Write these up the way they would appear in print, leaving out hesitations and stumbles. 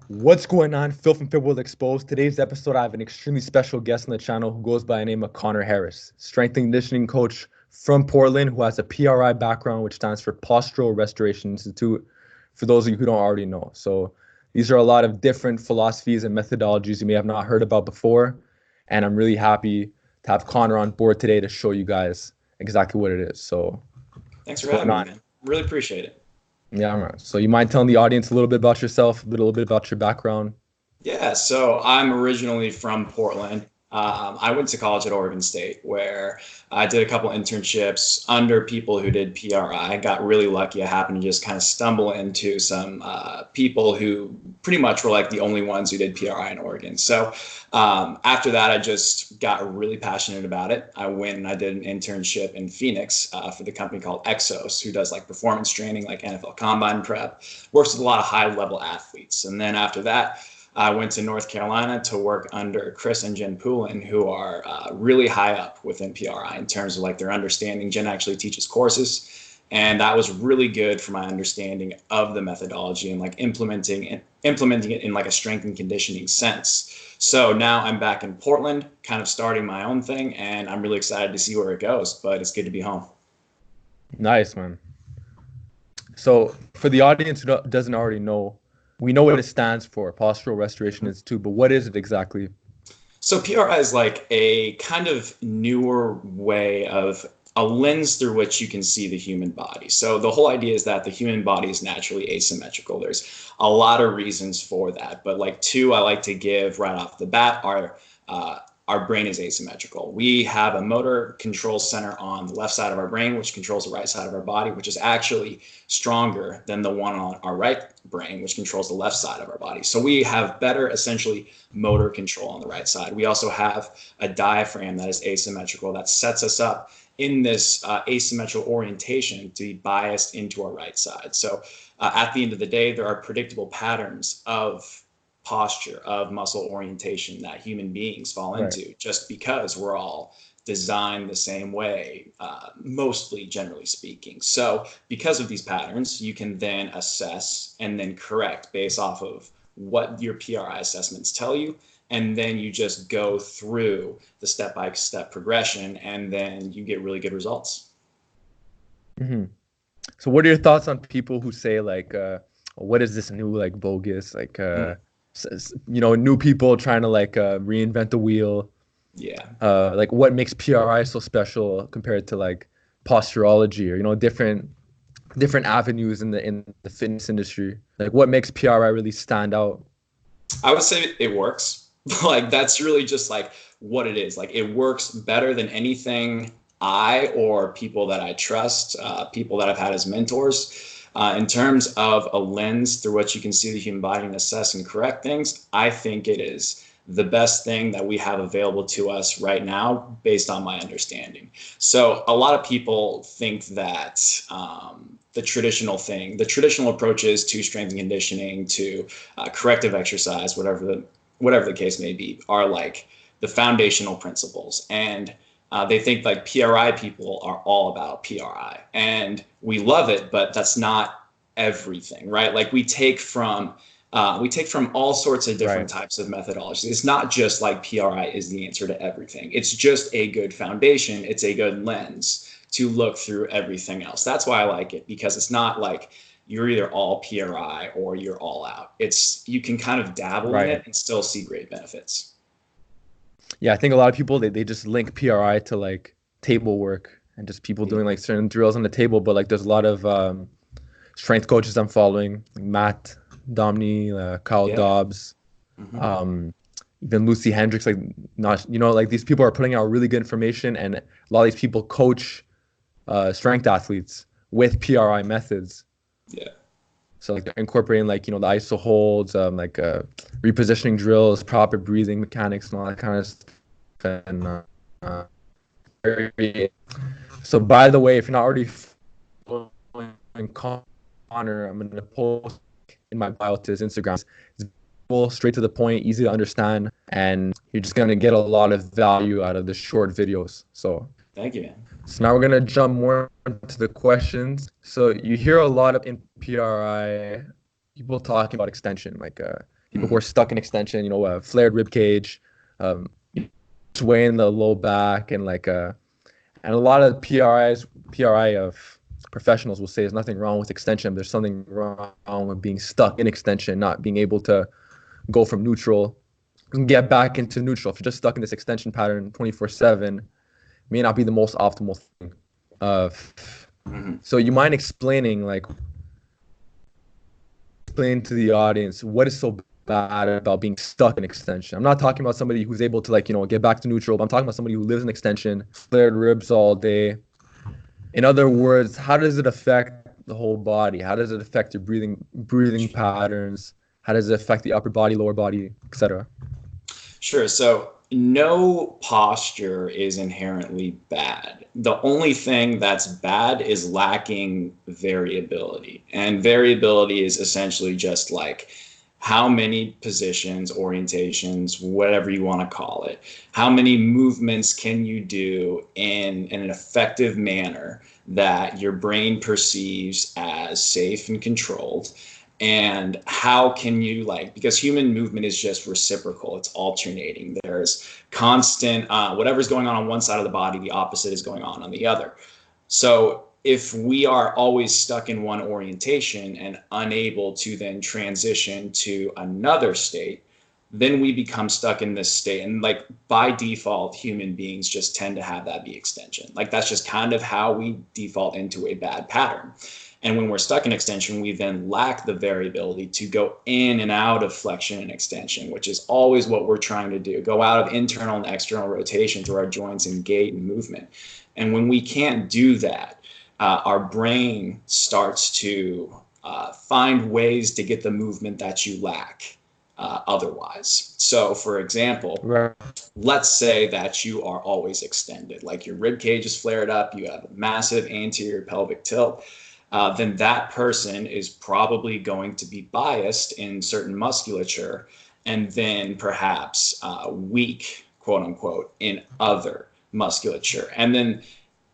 What's going on, Filth and Fit World Exposed? Today's episode, I have an extremely special guest on the channel who goes by the name of Conor Harris, strength and conditioning coach from Portland, who has a PRI background, which stands for Postural Restoration Institute, for those of you who don't already know. So these are a lot of different philosophies and methodologies you may have not heard about before, and I'm really happy to have Conor on board today to show you guys exactly what it is. So Thanks for having me, man. Really appreciate it. Yeah, man. So you mind telling the audience a little bit about yourself, a little bit about your background? Yeah, so I'm originally from Portland. I went to college at Oregon State where I did a couple internships under people who did PRI. I got really lucky. I happened to just kind of stumble into some people who pretty much were like the only ones who did PRI in Oregon. So after that, I just got really passionate about it. I went and I did an internship in Phoenix for the company called Exos, who does like performance training, like NFL Combine prep, works with a lot of high level athletes. And then after that, I went to North Carolina to work under Chris and Jen Poulin, who are really high up within PRI in terms of like their understanding. Jen actually teaches courses, and that was really good for my understanding of the methodology and like implementing it in like a strength and conditioning sense. So now I'm back in Portland, kind of starting my own thing, and I'm really excited to see where it goes, but it's good to be home. Nice, man. So for the audience who doesn't already know, we know what it stands for, Postural Restoration Institute, but what is it exactly? So PRI is like a kind of newer way of a lens through which you can see the human body. So the whole idea is that the human body is naturally asymmetrical. There's a lot of reasons for that, but like two I like to give right off the bat are our brain is asymmetrical. We have a motor control center on the left side of our brain, which controls the right side of our body, which is actually stronger than the one on our right brain, which controls the left side of our body. So we have better, essentially, motor control on the right side. We also have a diaphragm that is asymmetrical that sets us up in this asymmetrical orientation to be biased into our right side. So at the end of the day, there are predictable patterns of posture, of muscle orientation that human beings fall into, just because we're all designed the same way, mostly generally speaking. So because of these patterns, you can then assess and then correct based off of what your PRI assessments tell you. And then you just go through the step-by-step progression, and then you get really good results. Mm-hmm. So what are your thoughts on people who say like, what is this new, like bogus, like, new people trying to like reinvent the wheel? Yeah. Like what makes PRI so special compared to like posturology or, different avenues in the fitness industry? Like what makes PRI really stand out? I would say it works. Like that's really just like what it is. Like it works better than anything I or people that I trust, people that I've had as mentors. In terms of a lens through which you can see the human body and assess and correct things, I think it is the best thing that we have available to us right now based on my understanding. So a lot of people think that the traditional approaches to strength and conditioning, to corrective exercise, whatever the case may be, are like the foundational principles. And they think like PRI people are all about PRI, and we love it, but that's not everything, right? Like we take from all sorts of different types of methodologies. It's not just like PRI is the answer to everything. It's just a good foundation. It's a good lens to look through everything else. That's why I like it, because it's not like you're either all PRI or you're all out. You can kind of dabble in it and still see great benefits. Yeah, I think a lot of people they just link PRI to like table work and just people doing like certain drills on the table, but like there's a lot of strength coaches I'm following, like Matt Domney, Kyle Dobbs, even Lucy Hendricks. Like like these people are putting out really good information, and a lot of these people coach strength athletes with PRI methods. Yeah. So like they're incorporating like the iso holds, repositioning drills, proper breathing mechanics, and all that kind of stuff. And so by the way, if you're not already following Conor, I'm gonna post in my bio to his Instagram. It's straight to the point, easy to understand, and you're just gonna get a lot of value out of the short videos. So thank you, man. So now we're gonna jump more into the questions. So you hear a lot of in PRI people talking about extension, like people who are stuck in extension, flared rib cage, sway in the low back, and and a lot of PRI of professionals will say there's nothing wrong with extension. There's something wrong with being stuck in extension, not being able to go from neutral and get back into neutral. If you're just stuck in this extension pattern 24/7, may not be the most optimal thing. So you mind explaining to the audience what is so bad about being stuck in extension? I'm not talking about somebody who's able to get back to neutral, but I'm talking about somebody who lives in extension, flared ribs all day. In other words, how does it affect the whole body? How does it affect your breathing patterns? How does it affect the upper body, lower body, etc.? Sure. So no posture is inherently bad. The only thing that's bad is lacking variability. And variability is essentially just like how many positions, orientations, whatever you want to call it, how many movements can you do in an effective manner that your brain perceives as safe and controlled. And how can you because human movement is just reciprocal, it's alternating. There's constant, whatever's going on one side of the body, the opposite is going on the other. So if we are always stuck in one orientation and unable to then transition to another state, then we become stuck in this state. And by default, human beings just tend to have that be extension. That's just kind of how we default into a bad pattern. And when we're stuck in extension, we then lack the variability to go in and out of flexion and extension, which is always what we're trying to do, go out of internal and external rotation through our joints and gait and movement. And when we can't do that, our brain starts to find ways to get the movement that you lack otherwise. So, for example, let's say that you are always extended, like your rib cage is flared up, you have a massive anterior pelvic tilt. Then that person is probably going to be biased in certain musculature and then perhaps weak, quote unquote, in other musculature. And then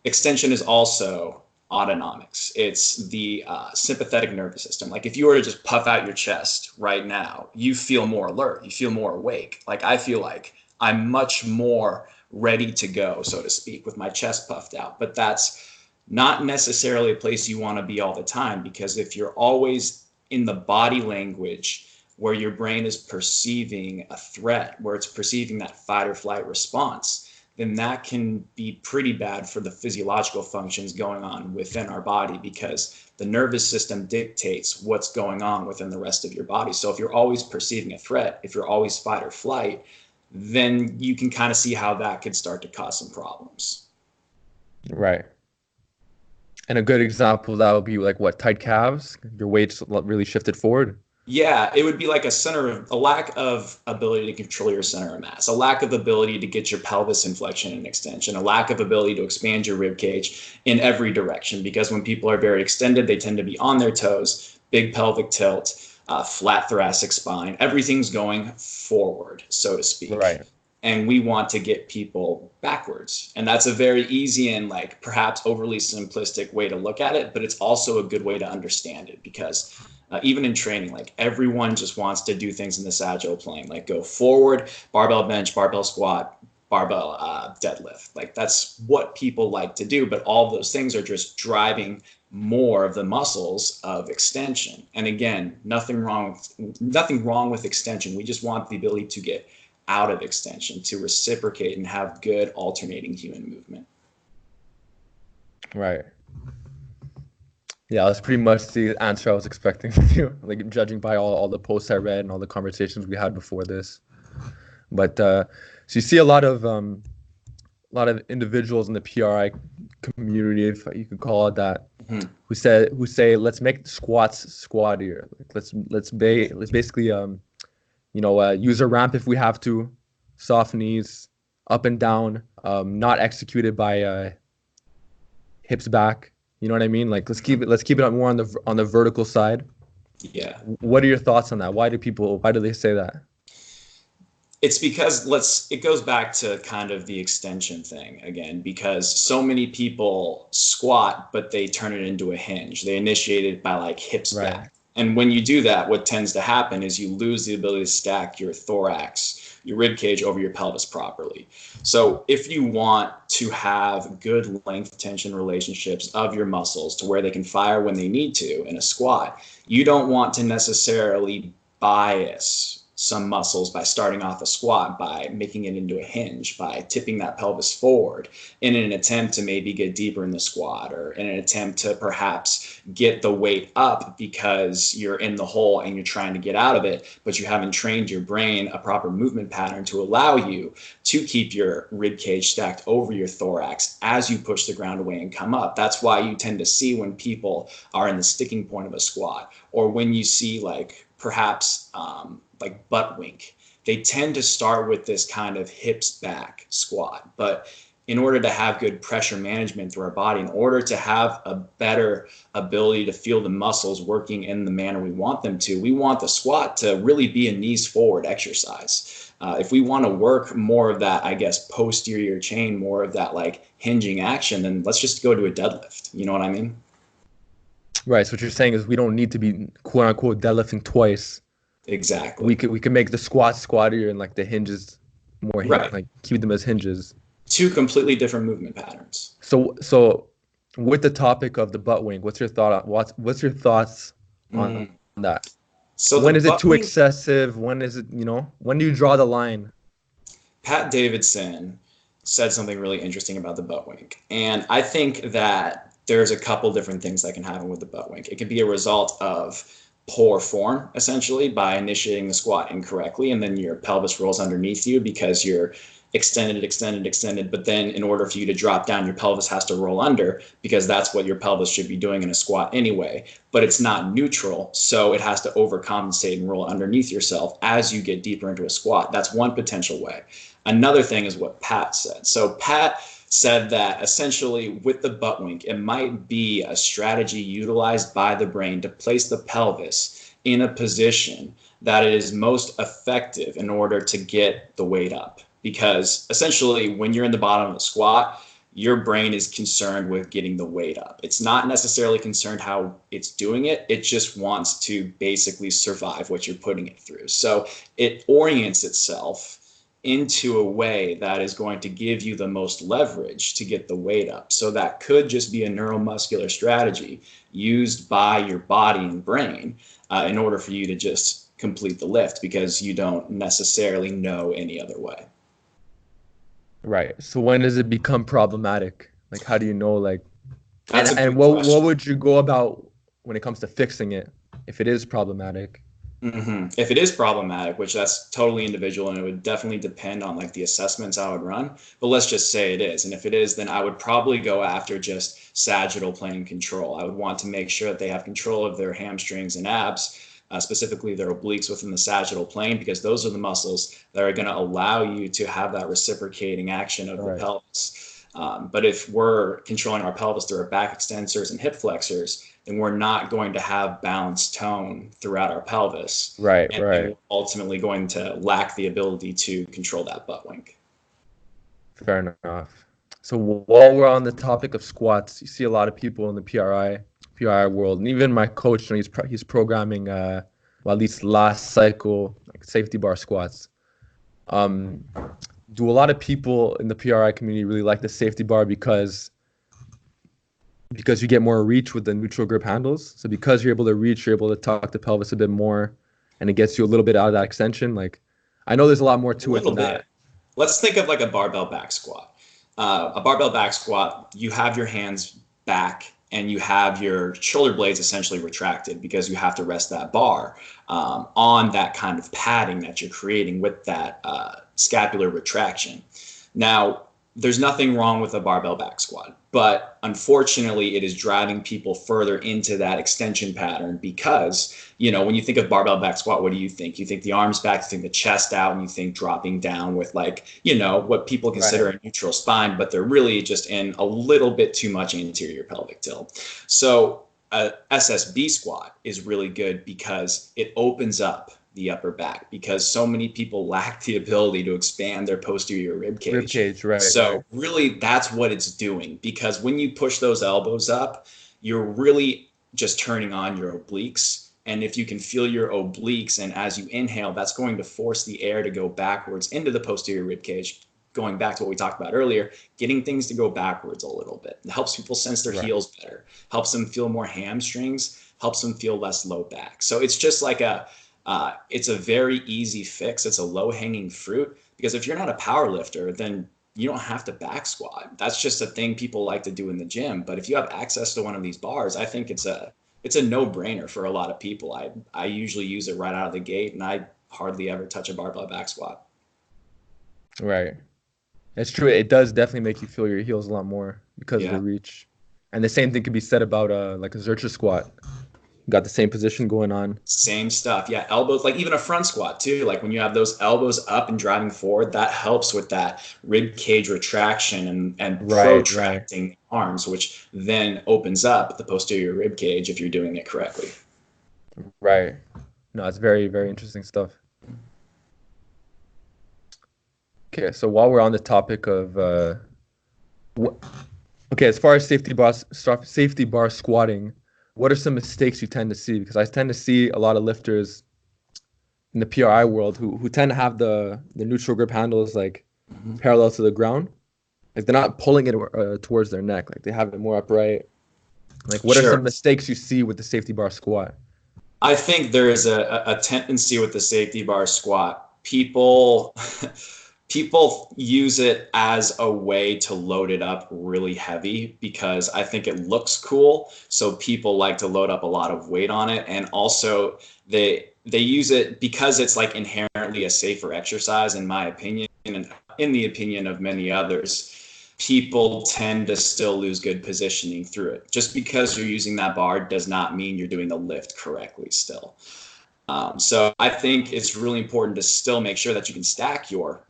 extension is also autonomics. It's the sympathetic nervous system. If you were to just puff out your chest right now, you feel more alert, you feel more awake. I feel like I'm much more ready to go, so to speak, with my chest puffed out. But that's not necessarily a place you want to be all the time, because if you're always in the body language where your brain is perceiving a threat, where it's perceiving that fight or flight response, then that can be pretty bad for the physiological functions going on within our body, because the nervous system dictates what's going on within the rest of your body. So if you're always perceiving a threat, if you're always fight or flight, then you can kind of see how that could start to cause some problems. Right. And a good example of that would be tight calves, your weight's really shifted forward. Yeah, it would be like a lack of ability to control your center of mass, a lack of ability to get your pelvis in flexion and extension, a lack of ability to expand your rib cage in every direction. Because when people are very extended, they tend to be on their toes, big pelvic tilt, flat thoracic spine, everything's going forward, so to speak. Right. And we want to get people backwards. And that's a very easy and perhaps overly simplistic way to look at it, but it's also a good way to understand it, because even in training, everyone just wants to do things in this agile plane, go forward, barbell bench, barbell squat, barbell deadlift. That's what people like to do, but all of those things are just driving more of the muscles of extension. And again, nothing wrong with extension. We just want the ability to get out of extension, to reciprocate and have good alternating human movement. Right. Yeah, that's pretty much the answer I was expecting from you, judging by all the posts I read and all the conversations we had before this. But so you see a lot of individuals in the PRI community, if you could call it that, who say let's make the squats squattier. Let's basically use a ramp if we have to, soft knees, up and down, not executed by hips back. You know what I mean? Let's keep it more on the vertical side. Yeah. What are your thoughts on that? Why do they say that? It's because it goes back to kind of the extension thing again, because so many people squat, but they turn it into a hinge. They initiate it by hips back. And when you do that, what tends to happen is you lose the ability to stack your thorax, your rib cage over your pelvis properly. So if you want to have good length tension relationships of your muscles to where they can fire when they need to in a squat, you don't want to necessarily bias some muscles by starting off a squat, by making it into a hinge, by tipping that pelvis forward in an attempt to maybe get deeper in the squat, or in an attempt to perhaps get the weight up because you're in the hole and you're trying to get out of it, but you haven't trained your brain a proper movement pattern to allow you to keep your rib cage stacked over your thorax as you push the ground away and come up. That's why you tend to see when people are in the sticking point of a squat, or when you see like perhaps like butt wink, they tend to start with this kind of hips back squat. But in order to have good pressure management through our body, in order to have a better ability to feel the muscles working in the manner we want them to, we want the squat to really be a knees forward exercise. If we want to work more of that, I guess, posterior chain, more of that like hinging action, then let's just go to a deadlift. You know what I mean? Right. So what you're saying is we don't need to be quote unquote deadlifting twice. Exactly. We could make the squat squattier and like the hinges more Right. like keep them as hinges. Two completely different movement patterns. So with the topic of the butt wink, what's your thoughts on that? So the When is it butt too wink, excessive? When is it, when do you draw the line? Pat Davidson said something really interesting about the butt wink. And I think that there's a couple different things that can happen with the butt wink. It could be a result of poor form, essentially, by initiating the squat incorrectly, and then your pelvis rolls underneath you because you're extended, but then in order for you to drop down, your pelvis has to roll under, because that's what your pelvis should be doing in a squat anyway, but it's not neutral, so it has to overcompensate and roll underneath yourself as you get deeper into a squat. That's one potential way. Another thing is what Pat said. So Pat said that essentially with the butt wink, it might be a strategy utilized by the brain to place the pelvis in a position that it is most effective in order to get the weight up. Because essentially when you're in the bottom of the squat, your brain is concerned with getting the weight up. It's not necessarily concerned how it's doing it. It just wants to basically survive what you're putting it through. So it orients itself into a way that is going to give you the most leverage to get the weight up. So that could just be a neuromuscular strategy used by your body and brain in order for you to just complete the lift, because you don't necessarily know any other way. Right. So when does it become problematic? Like, how do you know, like, That's a and good what question. would you go about when it comes to fixing it if it is problematic? If it is problematic, which that's totally individual, and it would definitely depend on like the assessments I would run, but let's just say it is. And if it is, then I would probably go after just sagittal plane control. I would want to make sure that they have control of their hamstrings and abs, specifically their obliques within the sagittal plane, because those are the muscles that are going to allow you to have that reciprocating action of the pelvis. But if we're controlling our pelvis through our back extensors and hip flexors, then we're not going to have balanced tone throughout our pelvis. Right. And we're ultimately going to lack the ability to control that butt wink. Fair enough. So while we're on the topic of squats, you see a lot of people in the PRI world, and even my coach, he's programming, well, at least last cycle, like safety bar squats. Do a lot of people in the PRI community really like the safety bar because you get more reach with the neutral grip handles? So because you're able to reach, you're able to tuck the pelvis a bit more, and it gets you a little bit out of that extension. Like, I know there's a lot more to it than that. Let's think of like a barbell back squat. A barbell back squat, you have your hands back and you have your shoulder blades essentially retracted, because you have to rest that bar on that kind of padding that you're creating with that scapular retraction. Now, there's nothing wrong with a barbell back squat, but unfortunately it is driving people further into that extension pattern, because, when you think of barbell back squat, what do you think? You think the arms back, you think the chest out, and you think dropping down with like, what people consider a neutral spine, but they're really just in a little bit too much anterior pelvic tilt. So SSB squat is really good because it opens up the upper back, because so many people lack the ability to expand their posterior rib cage. Right. So really that's what it's doing, because when you push those elbows up, you're really just turning on your obliques And if you can feel your obliques, and as you inhale, that's going to force the air to go backwards into the posterior rib cage, going back to what we talked about earlier, getting things to go backwards a little bit. It helps people sense their heels better, helps them feel more hamstrings, helps them feel less low back. So it's just like it's a very easy fix. It's a low hanging fruit, because if you're not a power lifter, then you don't have to back squat. That's just a thing people like to do in the gym. But if you have access to one of these bars, I think it's a no brainer for a lot of people. I usually use it right out of the gate, and I hardly ever touch a barbell back squat. Right. It's true. It does definitely make you feel your heels a lot more because of the reach. And the same thing could be said about like a Zercher squat. You got the same position going on. Same stuff. Yeah. Elbows, like even a front squat too. Like when you have those elbows up and driving forward, that helps with that rib cage retraction and protracting arms, which then opens up the posterior rib cage if you're doing it correctly. Right. No, it's very, very interesting stuff. Okay, so while we're on the topic of, as far as safety bar squatting, what are some mistakes you tend to see? Because I tend to see a lot of lifters in the PRI world who tend to have the neutral grip handles like parallel to the ground. Like they're not pulling it towards their neck. Like they have it more upright. Like what are some mistakes you see with the safety bar squat? I think there is a tendency with the safety bar squat. People use it as a way to load it up really heavy because I think it looks cool. So people like to load up a lot of weight on it. And also they use it because it's like inherently a safer exercise, in my opinion, and in the opinion of many others. People tend to still lose good positioning through it. Just because you're using that bar does not mean you're doing the lift correctly still. So I think it's really important to still make sure that you can stack your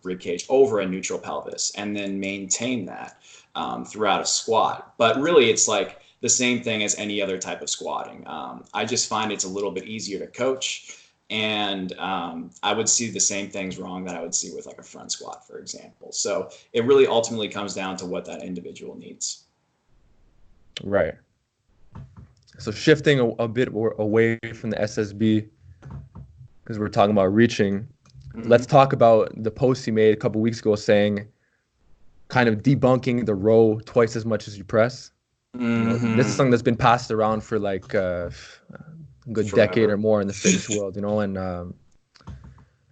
rib cage over a neutral pelvis and then maintain that throughout a squat. But really, it's like the same thing as any other type of squatting. I just find it's a little bit easier to coach. And I would see the same things wrong that I would see with like a front squat, for example. So it really ultimately comes down to what that individual needs. Right. So shifting a bit away from the SSB, because we're talking about reaching, let's talk about the post he made a couple weeks ago saying, kind of debunking the row twice as much as you press. You know, this is something that's been passed around for like a good decade or more in the fitness world, you know, and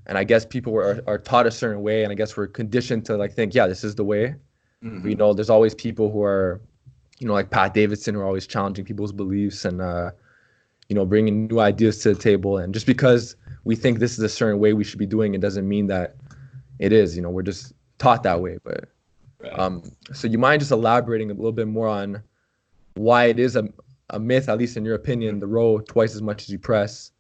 I guess people are taught a certain way, and I guess we're conditioned to like think, yeah, this is the way. But, you know, there's always people who are, you know, like Pat Davidson, who are always challenging people's beliefs and, you know, bringing new ideas to the table. And just because we think this is a certain way we should be doing it doesn't mean that it is, you know, we're just taught that way. But so you mind just elaborating a little bit more on why it is a myth, at least in your opinion, the row twice as much as you press?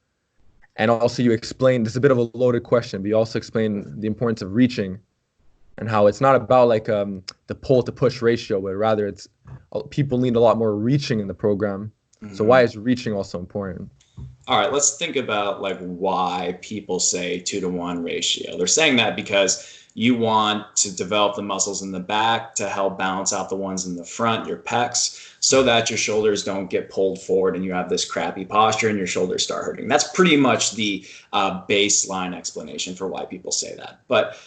And also you explain, this is a bit of a loaded question, but you also explain the importance of reaching and how it's not about like the pull to push ratio, but rather it's people need a lot more reaching in the program. So why is reaching also important? All right, let's think about like why people say 2-to-1 ratio. They're saying that because you want to develop the muscles in the back to help balance out the ones in the front, your pecs, so that your shoulders don't get pulled forward and you have this crappy posture and your shoulders start hurting. That's pretty much the baseline explanation for why people say that. But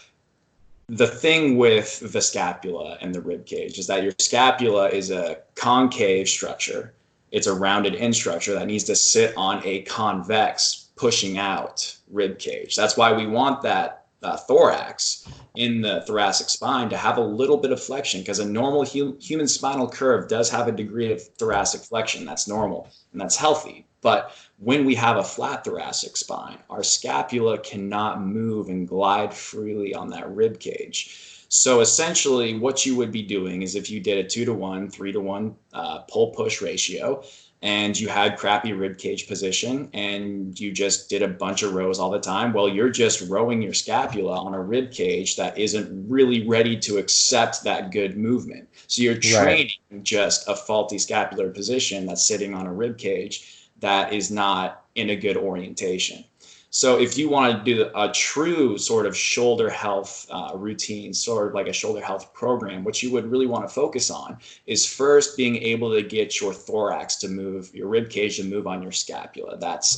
the thing with the scapula and the rib cage is that your scapula is a concave structure. It's a rounded in structure that needs to sit on a convex, pushing out rib cage. That's why we want that thorax in the thoracic spine to have a little bit of flexion, because a normal human spinal curve does have a degree of thoracic flexion. That's normal and that's healthy. But when we have a flat thoracic spine, our scapula cannot move and glide freely on that rib cage. So essentially what you would be doing is if you did a 2-to-1, 3-to-1 pull push ratio, and you had crappy rib cage position and you just did a bunch of rows all the time, well, you're just rowing your scapula on a rib cage that isn't really ready to accept that good movement. So you're training just a faulty scapular position that's sitting on a rib cage that is not in a good orientation. So if you want to do a true sort of shoulder health routine, sort of like a shoulder health program, what you would really want to focus on is first being able to get your thorax to move, your rib cage to move on your scapula. That's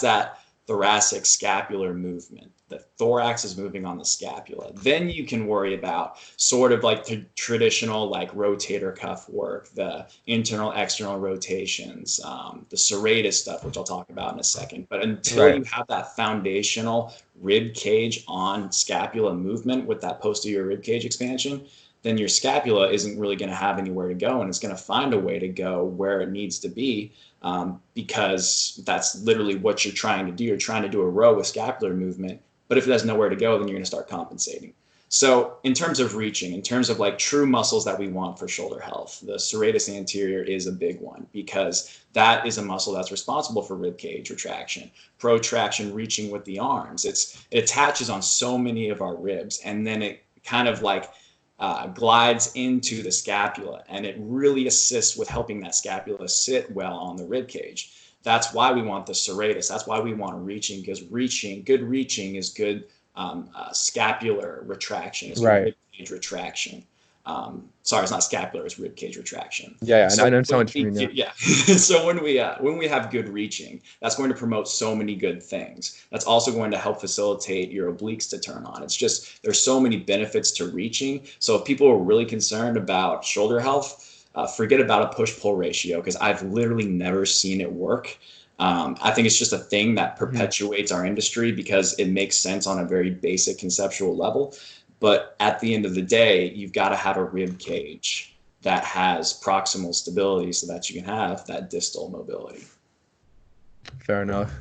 that thoracic scapular movement. The thorax is moving on the scapula. Then you can worry about sort of like the traditional like rotator cuff work, the internal external rotations, the serratus stuff, which I'll talk about in a second. But until you have that foundational rib cage on scapula movement with that posterior rib cage expansion, then your scapula isn't really going to have anywhere to go, and it's going to find a way to go where it needs to be, because that's literally what you're trying to do. You're trying to do a row with scapular movement, but if it has nowhere to go, then you're going to start compensating. So in terms of reaching, in terms of like true muscles that we want for shoulder health, the serratus anterior is a big one, because that is a muscle that's responsible for rib cage retraction, protraction, reaching with the arms. It attaches on so many of our ribs, and then it kind of like glides into the scapula, and it really assists with helping that scapula sit well on the rib cage. That's why we want the serratus. That's why we want reaching, because good reaching is good scapular retraction, is good rib cage retraction. Sorry, it's not scapular, it's rib cage retraction. Yeah, so I understand what you mean. Yeah. So when we have good reaching, that's going to promote so many good things. That's also going to help facilitate your obliques to turn on. It's just, there's so many benefits to reaching. So if people are really concerned about shoulder health, forget about a push-pull ratio, because I've literally never seen it work. I think it's just a thing that perpetuates our industry because it makes sense on a very basic conceptual level. But at the end of the day, you've got to have a rib cage that has proximal stability so that you can have that distal mobility. Fair enough.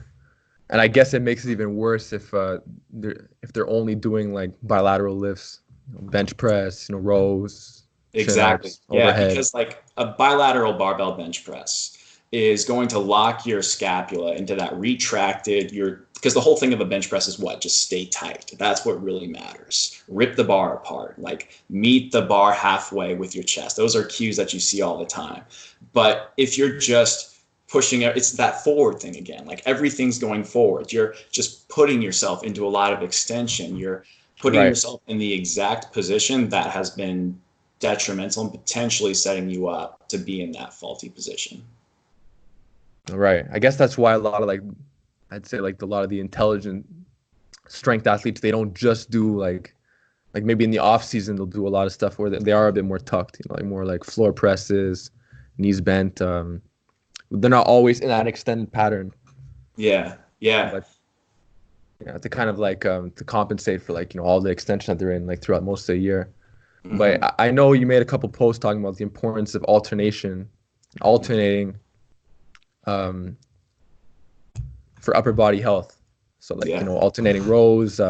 And I guess it makes it even worse if they're only doing like bilateral lifts, bench press, rows. Exactly. Chin-ups, overhead. Because like a bilateral barbell bench press is going to lock your scapula into that retracted, because the whole thing of a bench press is what? Just stay tight. That's what really matters. Rip the bar apart, like meet the bar halfway with your chest. Those are cues that you see all the time. But if you're just pushing it, it's that forward thing again. Like everything's going forward. You're just putting yourself into a lot of extension. You're putting yourself in the exact position that has been detrimental and potentially setting you up to be in that faulty position. Right. I guess that's why a lot of I'd say a lot of the intelligent strength athletes, they don't just do like maybe in the off season, they'll do a lot of stuff where they are a bit more tucked, like more like floor presses, knees bent. They're not always in that extended pattern. Yeah. But to kind of to compensate for all the extension that they're in throughout most of the year. Mm-hmm. But I know you made a couple posts talking about the importance of alternating for upper body health. So alternating rows,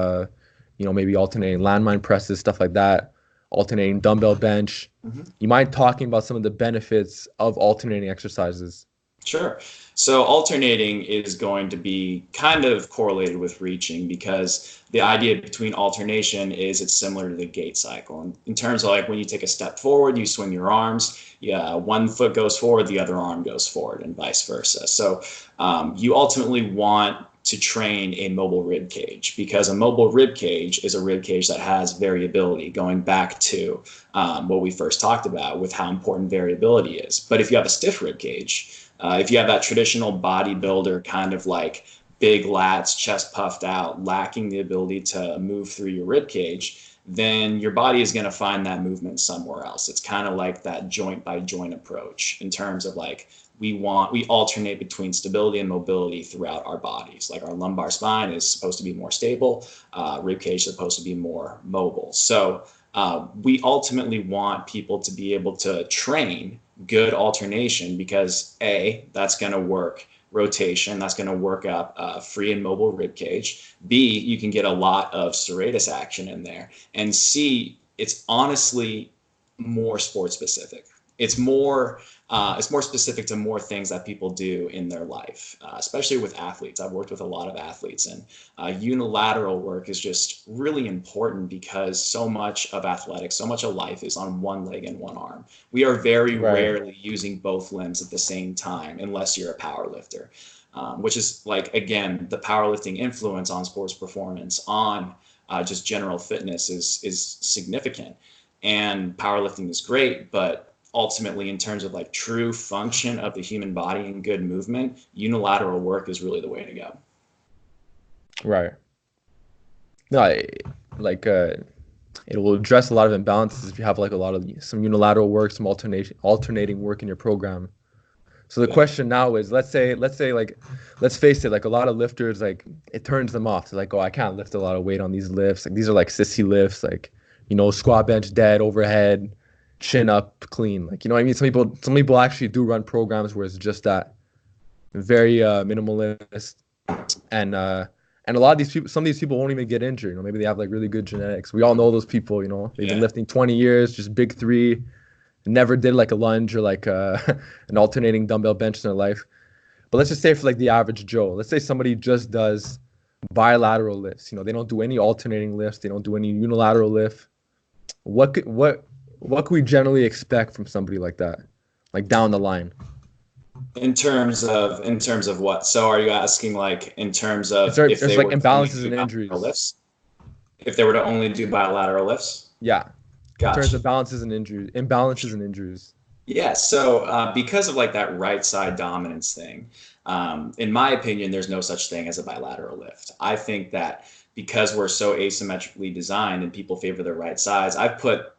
maybe alternating landmine presses, stuff like that, alternating dumbbell bench. Mm-hmm. You mind talking about some of the benefits of alternating exercises? Sure. So alternating is going to be kind of correlated with reaching, because the idea between alternation is it's similar to the gait cycle. And in terms of when you take a step forward, you swing your arms, one foot goes forward, the other arm goes forward, and vice versa. So you ultimately want to train a mobile rib cage, because a mobile rib cage is a rib cage that has variability, going back to what we first talked about with how important variability is. But if you have a stiff rib cage, if you have that traditional bodybuilder kind of big lats, chest puffed out, lacking the ability to move through your rib cage, then your body is going to find that movement somewhere else. It's kind of like that joint by joint approach in terms of we alternate between stability and mobility throughout our bodies. Our lumbar spine is supposed to be more stable, rib cage is supposed to be more mobile. So we ultimately want people to be able to train good alternation, because that's going to work rotation, that's going to work up free and mobile rib cage. B, you can get a lot of serratus action in there. And C, it's honestly more sport specific. It's more specific to more things that people do in their life, especially with athletes. I've worked with a lot of athletes, and unilateral work is just really important, because so much of athletics, so much of life is on one leg and one arm. We are very rarely using both limbs at the same time, unless you're a power lifter. which is like, again, the powerlifting influence on sports performance, on just general fitness is significant. And powerlifting is great, but ultimately, in terms of like true function of the human body and good movement, unilateral work is really the way to go. Right. No, it will address a lot of imbalances if you have like some unilateral work, some alternating work in your program. So the question now is, let's face it, like a lot of lifters, like it turns them off. They're like, oh, I can't lift a lot of weight on these lifts. Like these are like sissy lifts, like, squat, bench, dead, overhead, chin up, clean. Like, you know what I mean? Some people actually do run programs where it's just that very minimalist, and a lot of these people, some of these people won't even get injured. Maybe they have like really good genetics. We all know those people. They've been lifting 20 years, just big three. Never did like a lunge or like an alternating dumbbell bench in their life. But let's just say for like the average Joe, let's say somebody just does bilateral lifts. They don't do any alternating lifts. They don't do any unilateral lift. What could we generally expect from somebody like that, like down the line? In terms of what? So are you asking like in terms of if they like imbalances and injuries? Lifts? If they were to only do bilateral lifts? Yeah. Gotcha. In terms of imbalances and injuries. Yeah. So because of like that right side dominance thing, in my opinion, there's no such thing as a bilateral lift. I think that because we're so asymmetrically designed and people favor their right sides, I've put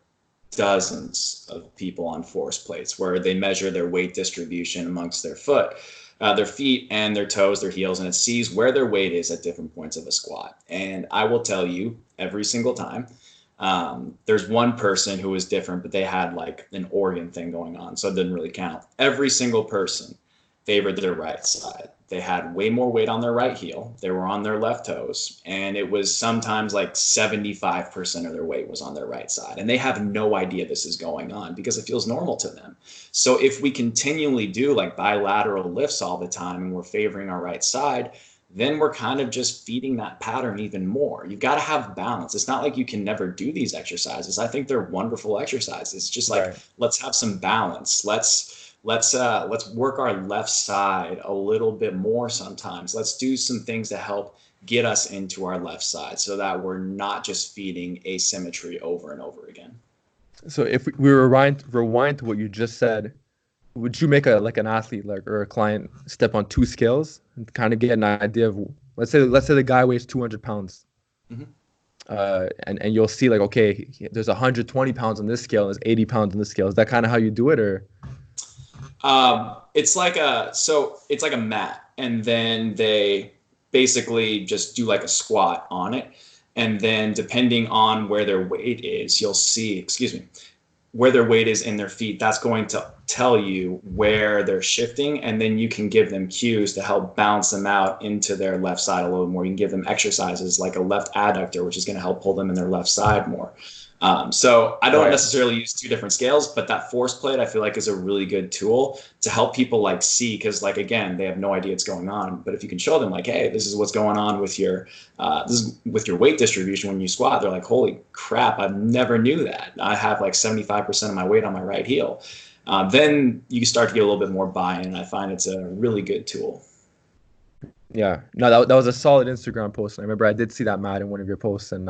dozens of people on force plates where they measure their weight distribution amongst their feet and their toes, their heels, and it sees where their weight is at different points of a squat. And I will tell you every single time, there's one person who was different, but they had like an organ thing going on, so it didn't really count. Every single person favored their right side. They had way more weight on their right heel. They were on their left toes. And it was sometimes like 75% of their weight was on their right side. And they have no idea this is going on because it feels normal to them. So if we continually do like bilateral lifts all the time and we're favoring our right side, then we're kind of just feeding that pattern even more. You've got to have balance. It's not like you can never do these exercises. I think they're wonderful exercises. It's just like, Let's have some balance. Let's work our left side a little bit more sometimes. Let's do some things to help get us into our left side so that we're not just feeding asymmetry over and over again. So if we rewind to what you just said, would you make an athlete or a client step on two scales and kind of get an idea of, let's say the guy weighs 200 pounds. Mm-hmm. And you'll see like, okay, there's 120 pounds on this scale, and there's 80 pounds on this scale. Is that kind of how you do it, or? It's like a mat, and then they basically just do like a squat on it. And then depending on where their weight is, you'll see, where their weight is in their feet. That's going to tell you where they're shifting. And then you can give them cues to help bounce them out into their left side a little more. You can give them exercises like a left adductor, which is going to help pull them in their left side more. So I don't necessarily use two different scales, but that force plate I feel like is a really good tool to help people like see, because like, again, they have no idea what's going on. But if you can show them like, hey, this is what's going on with your weight distribution when you squat, they're like, holy crap, I never knew that. I have like 75% of my weight on my right heel. Then you start to get a little bit more buy-in, and I find it's a really good tool. Yeah, no, that was a solid Instagram post. And I remember I did see that, Matt, in one of your posts, and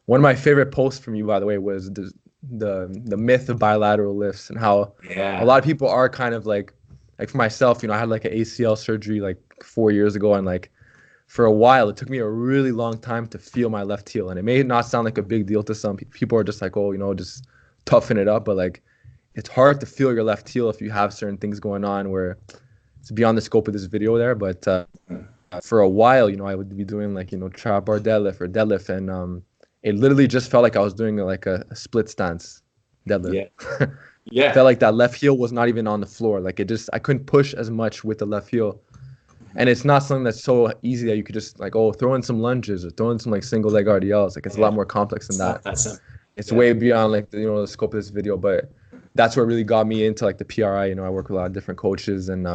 one of my favorite posts from you, by the way, was the myth of bilateral lifts and how a lot of people are kind of like for myself, I had like an ACL surgery like 4 years ago, and like for a while it took me a really long time to feel my left heel, and it may not sound like a big deal to some people. Are just like, oh, just toughen it up, but like it's hard to feel your left heel if you have certain things going on where it's beyond the scope of this video there. But for a while, I would be doing like trap bar deadlift or deadlift, and it literally just felt like I was doing like a split stance deadlift. Yeah. It felt like that left heel was not even on the floor. Like I couldn't push as much with the left heel. And it's not something that's so easy that you could just like, throw in some lunges or throw in some like single leg RDLs. Like it's a lot more complex than that. It's way beyond like the scope of this video. But that's what really got me into like the PRI. I work with a lot of different coaches, and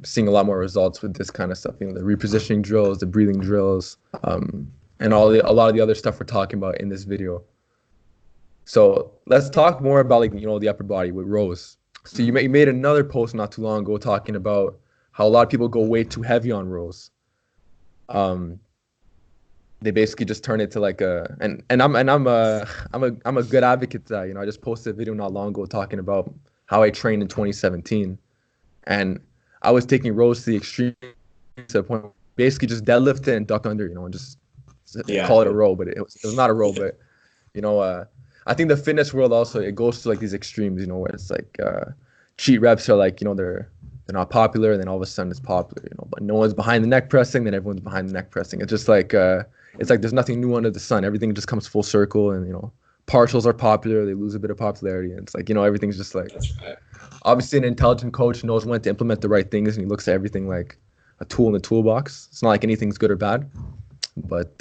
seeing a lot more results with this kind of stuff. The repositioning drills, the breathing drills, and a lot of the other stuff we're talking about in this video. So let's talk more about the upper body with rows. So you made another post not too long ago talking about how a lot of people go way too heavy on rows. They basically just turn it to like I'm a good advocate to that. You know, I just posted a video not long ago talking about how I trained in 2017, and I was taking rows to the extreme to the point where basically just deadlift it and duck under, you know, and just call it a row, but it was not a row. But you know, I think the fitness world also, it goes to like these extremes, you know, where it's like cheat reps are like, you know, they're not popular, and then all of a sudden it's popular, you know, but no one's behind the neck pressing, then everyone's behind the neck pressing. It's just like it's like there's nothing new under the sun. Everything just comes full circle, and you know, partials are popular, they lose a bit of popularity, and it's like, you know, everything's just like, That's right. Obviously an intelligent coach knows when to implement the right things, and he looks at everything like a tool in the toolbox. It's not like anything's good or bad, but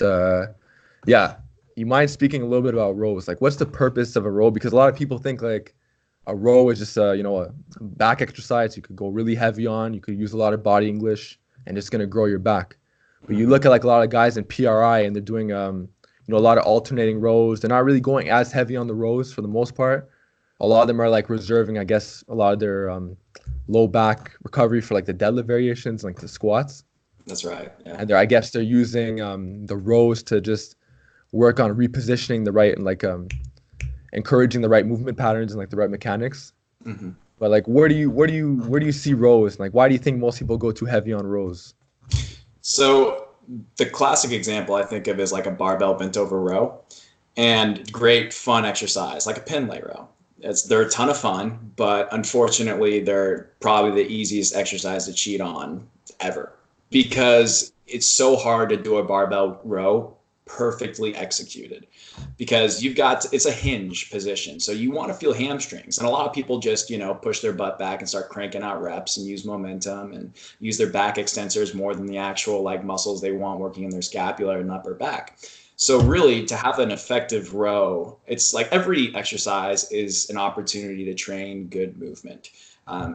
yeah. You mind speaking a little bit about rows? Like, what's the purpose of a row? Because a lot of people think like a row is just you know, a back exercise you could go really heavy on. You could use a lot of body English, and it's gonna grow your back. But you look at like a lot of guys in PRI, and they're doing you know, a lot of alternating rows. They're not really going as heavy on the rows for the most part. A lot of them are like reserving, I guess, a lot of their low back recovery for like the deadlift variations, like the squats. That's right. Yeah. And I guess they're using the rows to just work on repositioning the right and like encouraging the right movement patterns and like the right mechanics. Mm-hmm. But like, where do you see rows? Like, why do you think most people go too heavy on rows? So the classic example I think of is like a barbell bent over row, and great fun exercise, like a pin lay row. They're a ton of fun, but unfortunately they're probably the easiest exercise to cheat on ever, because it's so hard to do a barbell row perfectly executed, because it's a hinge position. So you want to feel hamstrings. And a lot of people just, you know, push their butt back and start cranking out reps and use momentum and use their back extensors more than the actual like muscles they want working in their scapula and upper back. So really, to have an effective row, it's like every exercise is an opportunity to train good movement.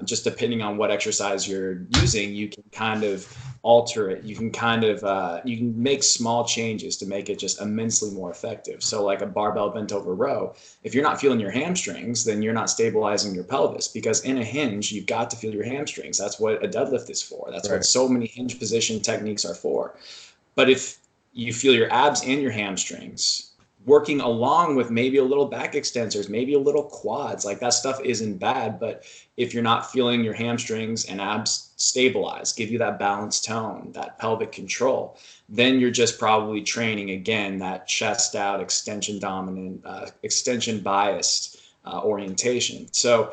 Just depending on what exercise you're using, you can kind of alter it. You can kind of you can make small changes to make it just immensely more effective. So like a barbell bent over row, if you're not feeling your hamstrings, then you're not stabilizing your pelvis, because in a hinge, you've got to feel your hamstrings. That's what a deadlift is for. That's right. What so many hinge position techniques are for. But if you feel your abs and your hamstrings working along with maybe a little back extensors, maybe a little quads, like that stuff isn't bad. But if you're not feeling your hamstrings and abs stabilize, give you that balanced tone, that pelvic control, then you're just probably training, again, that chest out, extension dominant, extension biased orientation. So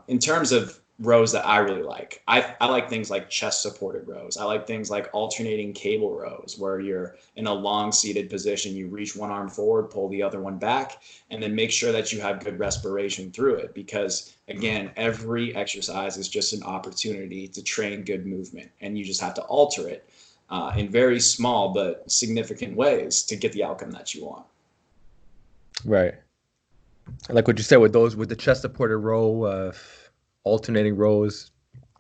in terms of rows that I really like, I like things like chest supported rows. I like things like alternating cable rows, where you're in a long seated position, you reach one arm forward, pull the other one back, and then make sure that you have good respiration through it. Because again, every exercise is just an opportunity to train good movement, and you just have to alter it in very small but significant ways to get the outcome that you want. Right. Like what you said with the chest supported row, alternating rows,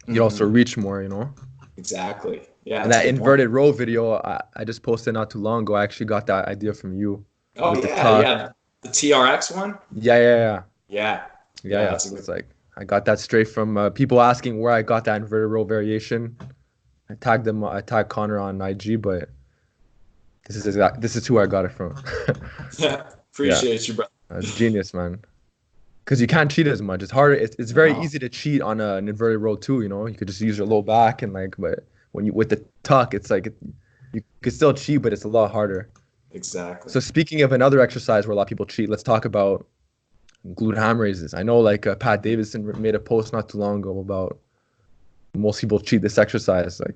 you also reach more, you know. Exactly. Yeah. And that inverted row video I just posted not too long ago, I actually got that idea from you. Oh yeah, the TRX one. Yeah. It's like I got that straight from people asking where I got that inverted row variation. I tagged Conor on IG, but this is who I got it from. Yeah, appreciate you, bro. It's genius, man. Because you can't cheat as much. It's harder. It's very easy to cheat on an inverted row too. You know, you could just use your low back and like, but when you with the tuck, it's like you could still cheat, but it's a lot harder. Exactly. So speaking of another exercise where a lot of people cheat, let's talk about glute-ham raises. I know like Pat Davidson made a post not too long ago about most people cheat this exercise. Like,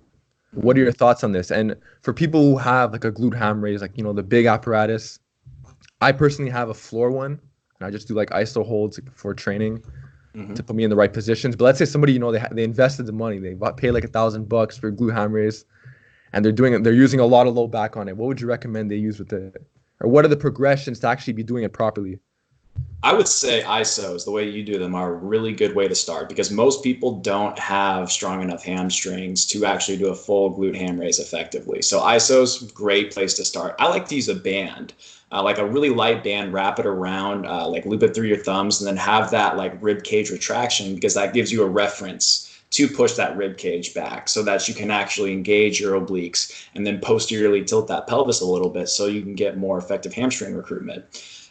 what are your thoughts on this? And for people who have like a glute-ham raise, like, you know, the big apparatus, I personally have a floor one. And I just do like iso holds for training to put me in the right positions. But let's say somebody, you know, they invested the money, they paid like $1,000 for a glute-ham raise, and they're using a lot of low back on it. What would you recommend they use with it? Or what are the progressions to actually be doing it properly? I would say ISOs, the way you do them, are a really good way to start, because most people don't have strong enough hamstrings to actually do a full glute ham raise effectively. So ISOs, great place to start. I like to use a band, like a really light band, wrap it around, like loop it through your thumbs, and then have that like rib cage retraction, because that gives you a reference to push that rib cage back so that you can actually engage your obliques and then posteriorly tilt that pelvis a little bit so you can get more effective hamstring recruitment.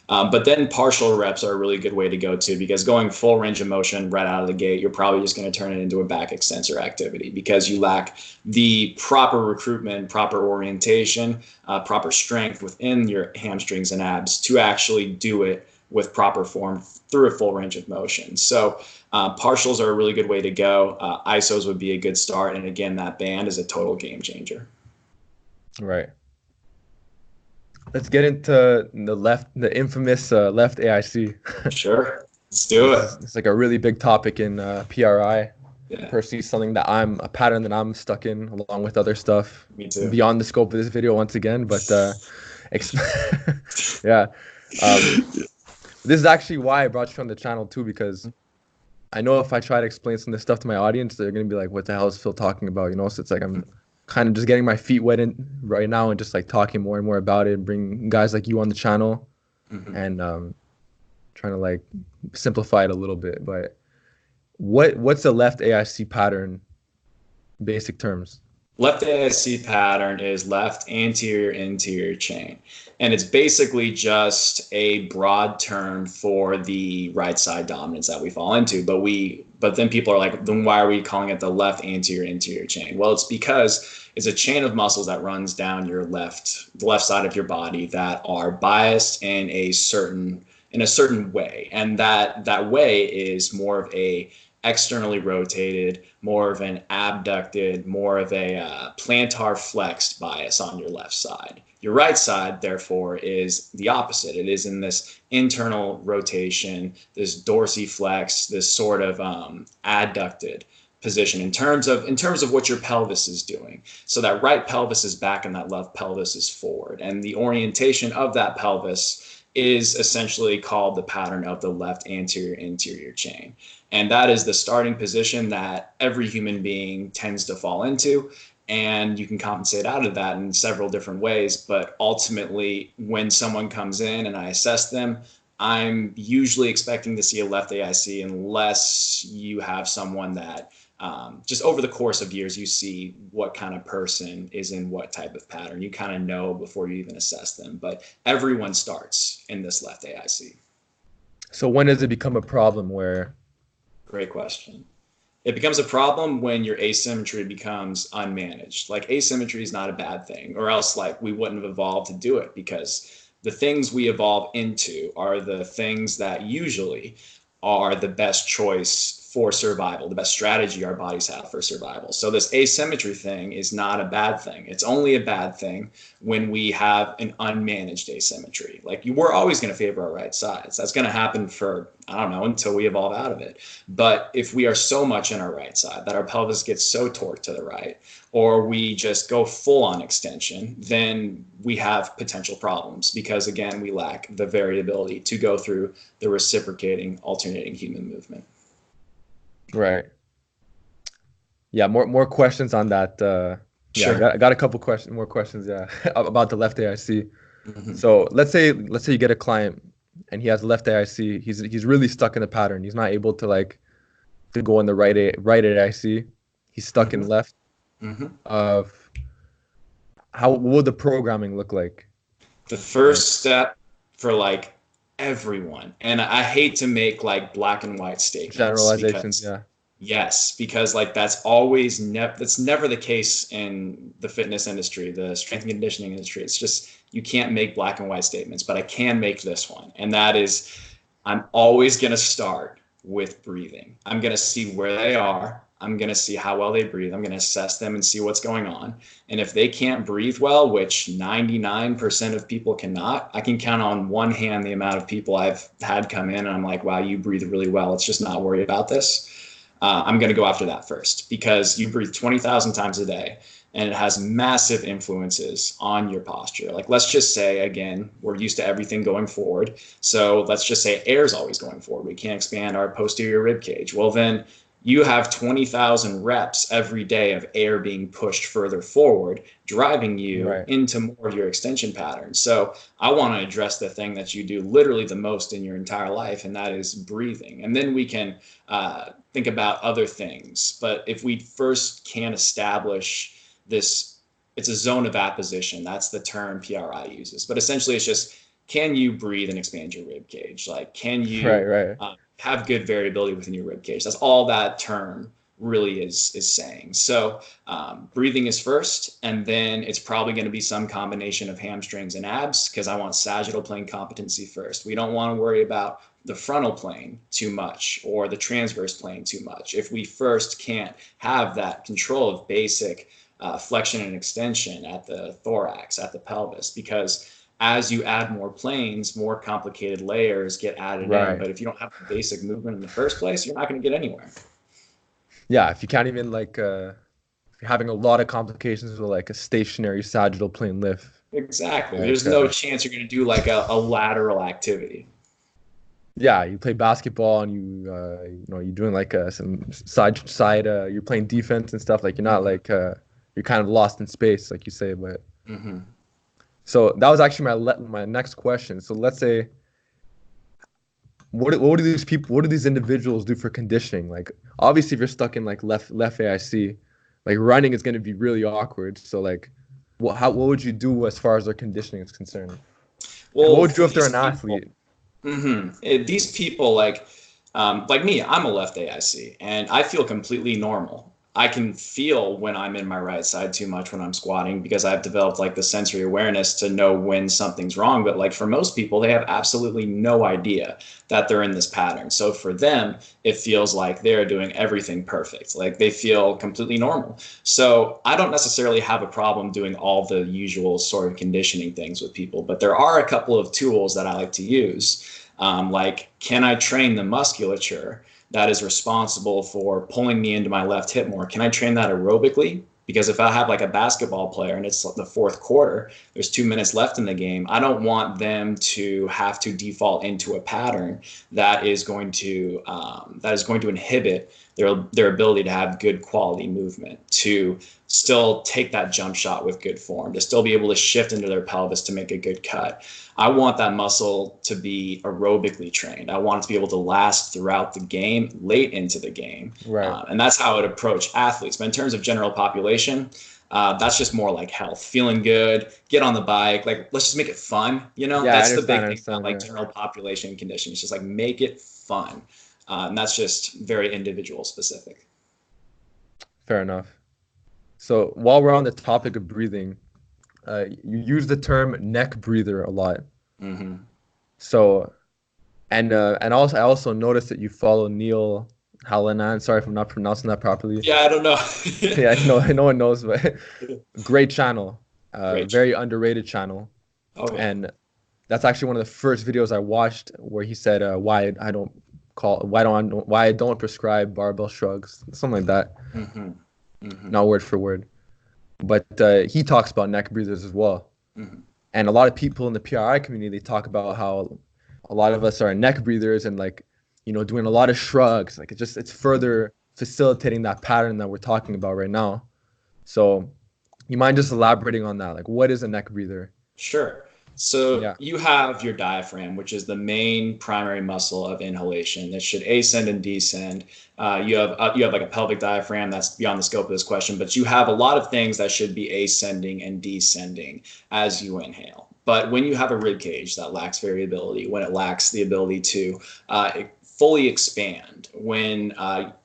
But then partial reps are a really good way to go too, because going full range of motion right out of the gate, you're probably just going to turn it into a back extensor activity because you lack the proper recruitment, proper orientation, proper strength within your hamstrings and abs to actually do it with proper form through a full range of motion. So partials are a really good way to go. ISOs would be a good start. And again, that band is a total game changer. Right. Let's get into the infamous left AIC. Sure. Let's do it. It's like a really big topic in PRI. Yeah. Personally, something a pattern that I'm stuck in along with other stuff. Me too. Beyond the scope of this video once again, but yeah. This is actually why I brought you on the channel too, because I know if I try to explain some of this stuff to my audience, they're going to be like, what the hell is Phil talking about? You know, so it's like I'm kind of just getting my feet wet in right now and just like talking more and more about it and bring guys like you on the channel and trying to like simplify it a little bit. But what's a left AIC pattern, basic terms? Left AIC pattern is left anterior interior chain. And it's basically just a broad term for the right side dominance that we fall into. But then people are like, then why are we calling it the left anterior interior chain? Well, it's because it's a chain of muscles that runs down the left side of your body that are biased in a certain way. And that way is more of a externally rotated, more of an abducted, more of a plantar flexed bias on your left side. Your right side, therefore, is the opposite. It is in this internal rotation, this dorsiflex, this sort of adducted position in terms of what your pelvis is doing. So that right pelvis is back and that left pelvis is forward. And the orientation of that pelvis is essentially called the pattern of the left anterior interior chain. And that is the starting position that every human being tends to fall into. And you can compensate out of that in several different ways. But ultimately, when someone comes in and I assess them, I'm usually expecting to see a left AIC unless you have someone that just over the course of years, you see what kind of person is in what type of pattern. You kind of know before you even assess them. But everyone starts in this left AIC. So when does it become a problem where... Great question. It becomes a problem when your asymmetry becomes unmanaged. Like asymmetry is not a bad thing, or else like we wouldn't have evolved to do it, because the things we evolve into are the things that usually are the best choice for survival, the best strategy our bodies have for survival. So this asymmetry thing is not a bad thing. It's only a bad thing when we have an unmanaged asymmetry. Like we're always going to favor our right sides. That's going to happen for, I don't know, until we evolve out of it. But if we are so much in our right side that our pelvis gets so torqued to the right, or we just go full on extension, then we have potential problems because, again, we lack the variability to go through the reciprocating, alternating human movement. Right. Yeah, more questions on that. Yeah, Sure. I got a couple more questions, yeah, about the left AIC. So let's say you get a client and he has left AIC. He's really stuck in the pattern. He's not able to go in the right AIC. He's stuck in left. What would the programming look like? The first step for everyone, and I hate to make black and white statements, generalizations, yeah. Yes, because that's never the case in the fitness industry, the strength and conditioning industry. It's just, you can't make black and white statements, but I can make this one. And that is, I'm always going to start with breathing. I'm going to see where they are. I'm going to see how well they breathe. I'm going to assess them and see what's going on. And if they can't breathe well, which 99% of people cannot, I can count on one hand the amount of people I've had come in and I'm like, wow, you breathe really well. Let's just not worry about this. I'm going to go after that first, because you breathe 20,000 times a day and it has massive influences on your posture. Let's just say, again, we're used to everything going forward. So let's just say air is always going forward. We can't expand our posterior rib cage. Well, then you have 20,000 reps every day of air being pushed further forward, driving you into more of your extension patterns. So I want to address the thing that you do literally the most in your entire life, and that is breathing. And then we can think about other things. But if we first can establish this, it's a zone of apposition. That's the term PRI uses. But essentially, it's just, can you breathe and expand your rib cage? Like, can you Right. have good variability within your rib cage? That's all that term really is saying. So breathing is first, and then it's probably going to be some combination of hamstrings and abs, because I want sagittal plane competency first. We don't want to worry about the frontal plane too much or the transverse plane too much if we first can't have that control of basic flexion and extension at the thorax, at the pelvis, because as you add more planes, more complicated layers get added in. But if you don't have the basic movement in the first place, you're not going to get anywhere. Yeah, if you can't even like if you're having a lot of complications with like a stationary sagittal plane lift. Exactly. Like, There's no chance you're going to do like a lateral activity. Yeah, you play basketball and you're doing like some side you're playing defense and stuff, like you're not like you're kind of lost in space, like you say. But so that was actually my next question. So let's say, what do these individuals do for conditioning? Like obviously if you're stuck in like left AIC, like running is going to be really awkward. So like what would you do as far as their conditioning is concerned? Well, what would you do if they're an athlete? These people, like me, I'm a left AIC, and I feel completely normal. I can feel when I'm in my right side too much when I'm squatting, because I've developed like the sensory awareness to know when something's wrong. But like for most people, they have absolutely no idea that they're in this pattern. So for them, it feels like they're doing everything perfect. Like they feel completely normal. So I don't necessarily have a problem doing all the usual sort of conditioning things with people, but there are a couple of tools that I like to use. Like, can I train the musculature that is responsible for pulling me into my left hip more? Can I train that aerobically? Because if I have like a basketball player and it's the fourth quarter, there's 2 minutes left in the game, I don't want them to have to default into a pattern that is going to inhibit their ability to have good quality movement, to still take that jump shot with good form, to still be able to shift into their pelvis to make a good cut. I want that muscle to be aerobically trained. I want it to be able to last throughout the game, late into the game. Right. And that's how I would approach athletes. But in terms of general population, that's just more like health, feeling good, get on the bike. Like, let's just make it fun. That's the big thing about like general population conditioning. It's just like, make it fun. And that's just very individual specific. Fair enough. So while we're on the topic of breathing, you use the term neck breather a lot. So, and also I also noticed that you follow Neil Hallinan. Sorry if I'm not pronouncing that properly. Yeah, I don't know. Yeah, no one knows, but great channel, very underrated channel. Okay. And that's actually one of the first videos I watched where he said why I don't prescribe barbell shrugs, something like that. Not word for word. But he talks about neck breathers as well. And a lot of people in the PRI community, they talk about how a lot of us are neck breathers and like, doing a lot of shrugs. Like it's further facilitating that pattern that we're talking about right now. So you mind just elaborating on that? Like, what is a neck breather? Sure. So you have your diaphragm, which is the main primary muscle of inhalation that should ascend and descend. You have like a pelvic diaphragm. That's beyond the scope of this question, but you have a lot of things that should be ascending and descending as you inhale. But when you have a rib cage that lacks variability, when it lacks the ability to fully expand, when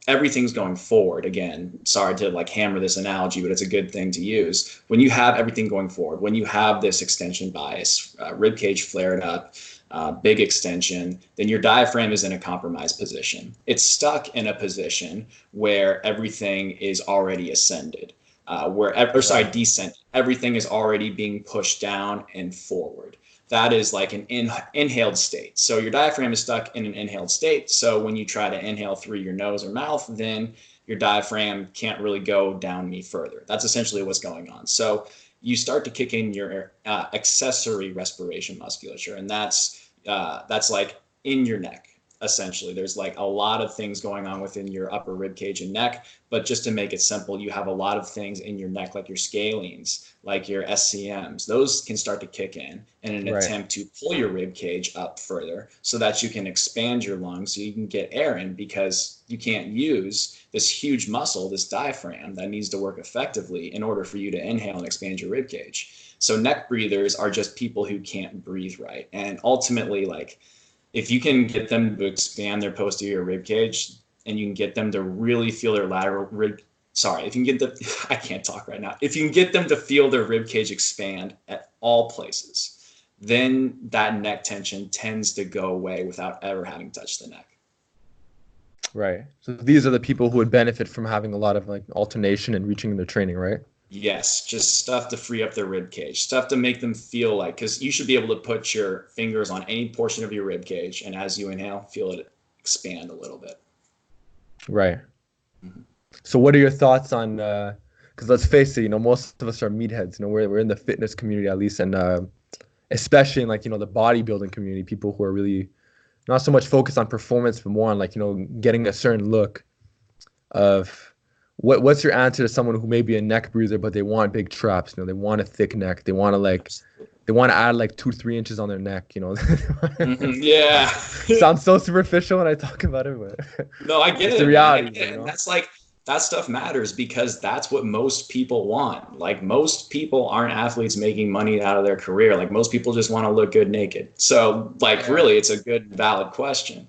everything's going forward, again, sorry to like hammer this analogy, but it's a good thing to use. When you have everything going forward, when you have this extension bias, rib cage flared up, big extension, then your diaphragm is in a compromised position. It's stuck in a position where everything is already ascended, descended. Everything is already being pushed down and forward. That is like an inhaled state. So your diaphragm is stuck in an inhaled state. So when you try to inhale through your nose or mouth, then your diaphragm can't really go down any further. That's essentially what's going on. So you start to kick in your accessory respiration musculature, and that's like in your neck. essentially. There's like a lot of things going on within your upper rib cage and neck, but just to make it simple, you have a lot of things in your neck, like your scalenes, like your SCMs. Those can start to kick in an attempt to pull your rib cage up further so that you can expand your lungs so you can get air in, because you can't use this huge muscle, this diaphragm that needs to work effectively in order for you to inhale and expand your rib cage. So neck breathers are just people who can't breathe right. And ultimately, like, if you can get them to expand their posterior rib cage and you can get them to really feel their lateral rib, if you can get I can't talk right now. If you can get them to feel their rib cage expand at all places, then that neck tension tends to go away without ever having touched the neck. Right. So these are the people who would benefit from having a lot of like alternation and reaching in their training, right? Yes, just stuff to free up their rib cage, stuff to make them feel like, because you should be able to put your fingers on any portion of your rib cage, and as you inhale, feel it expand a little bit. Right. Mm-hmm. So what are your thoughts on, because let's face it, most of us are meatheads, we're in the fitness community at least, and especially in like, the bodybuilding community, people who are really not so much focused on performance, but more on like, getting a certain look of, what's your answer to someone who may be a neck breather, but they want big traps? They want a thick neck. They want to add like 2-3 inches on their neck. Mm-hmm. Yeah. Sounds so superficial when I talk about it, but no, I get it. The reality, I get it. And that's like, that stuff matters because that's what most people want. Like, most people aren't athletes making money out of their career. Like, most people just want to look good naked. So like, really, it's a good, valid question.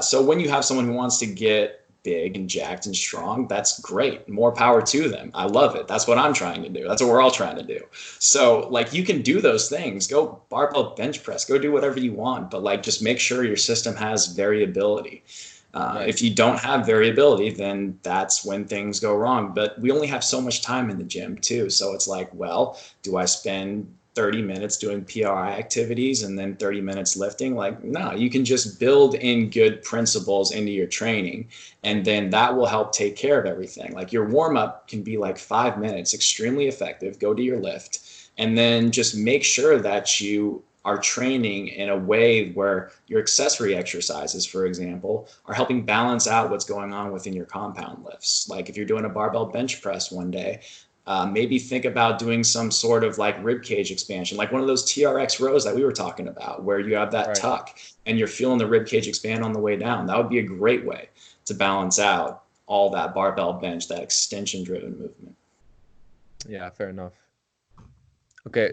So when you have someone who wants to get big and jacked and strong, that's great. More power to them. I love it. That's what I'm trying to do. That's what we're all trying to do. So like, you can do those things. Go barbell bench press. Go do whatever you want. But like, just make sure your system has variability. Right. If you don't have variability, then that's when things go wrong. But we only have so much time in the gym too. So it's like, well, do I spend 30 minutes doing PRI activities and then 30 minutes lifting? Like, no, you can just build in good principles into your training, and then that will help take care of everything. Like, your warm up can be like 5 minutes, extremely effective. Go to your lift, and then just make sure that you are training in a way where your accessory exercises, for example, are helping balance out what's going on within your compound lifts. Like, if you're doing a barbell bench press one day, maybe think about doing some sort of like rib cage expansion, like one of those TRX rows that we were talking about, where you have that tuck and you're feeling the rib cage expand on the way down. That would be a great way to balance out all that barbell bench, that extension driven movement. Yeah, fair enough. Okay.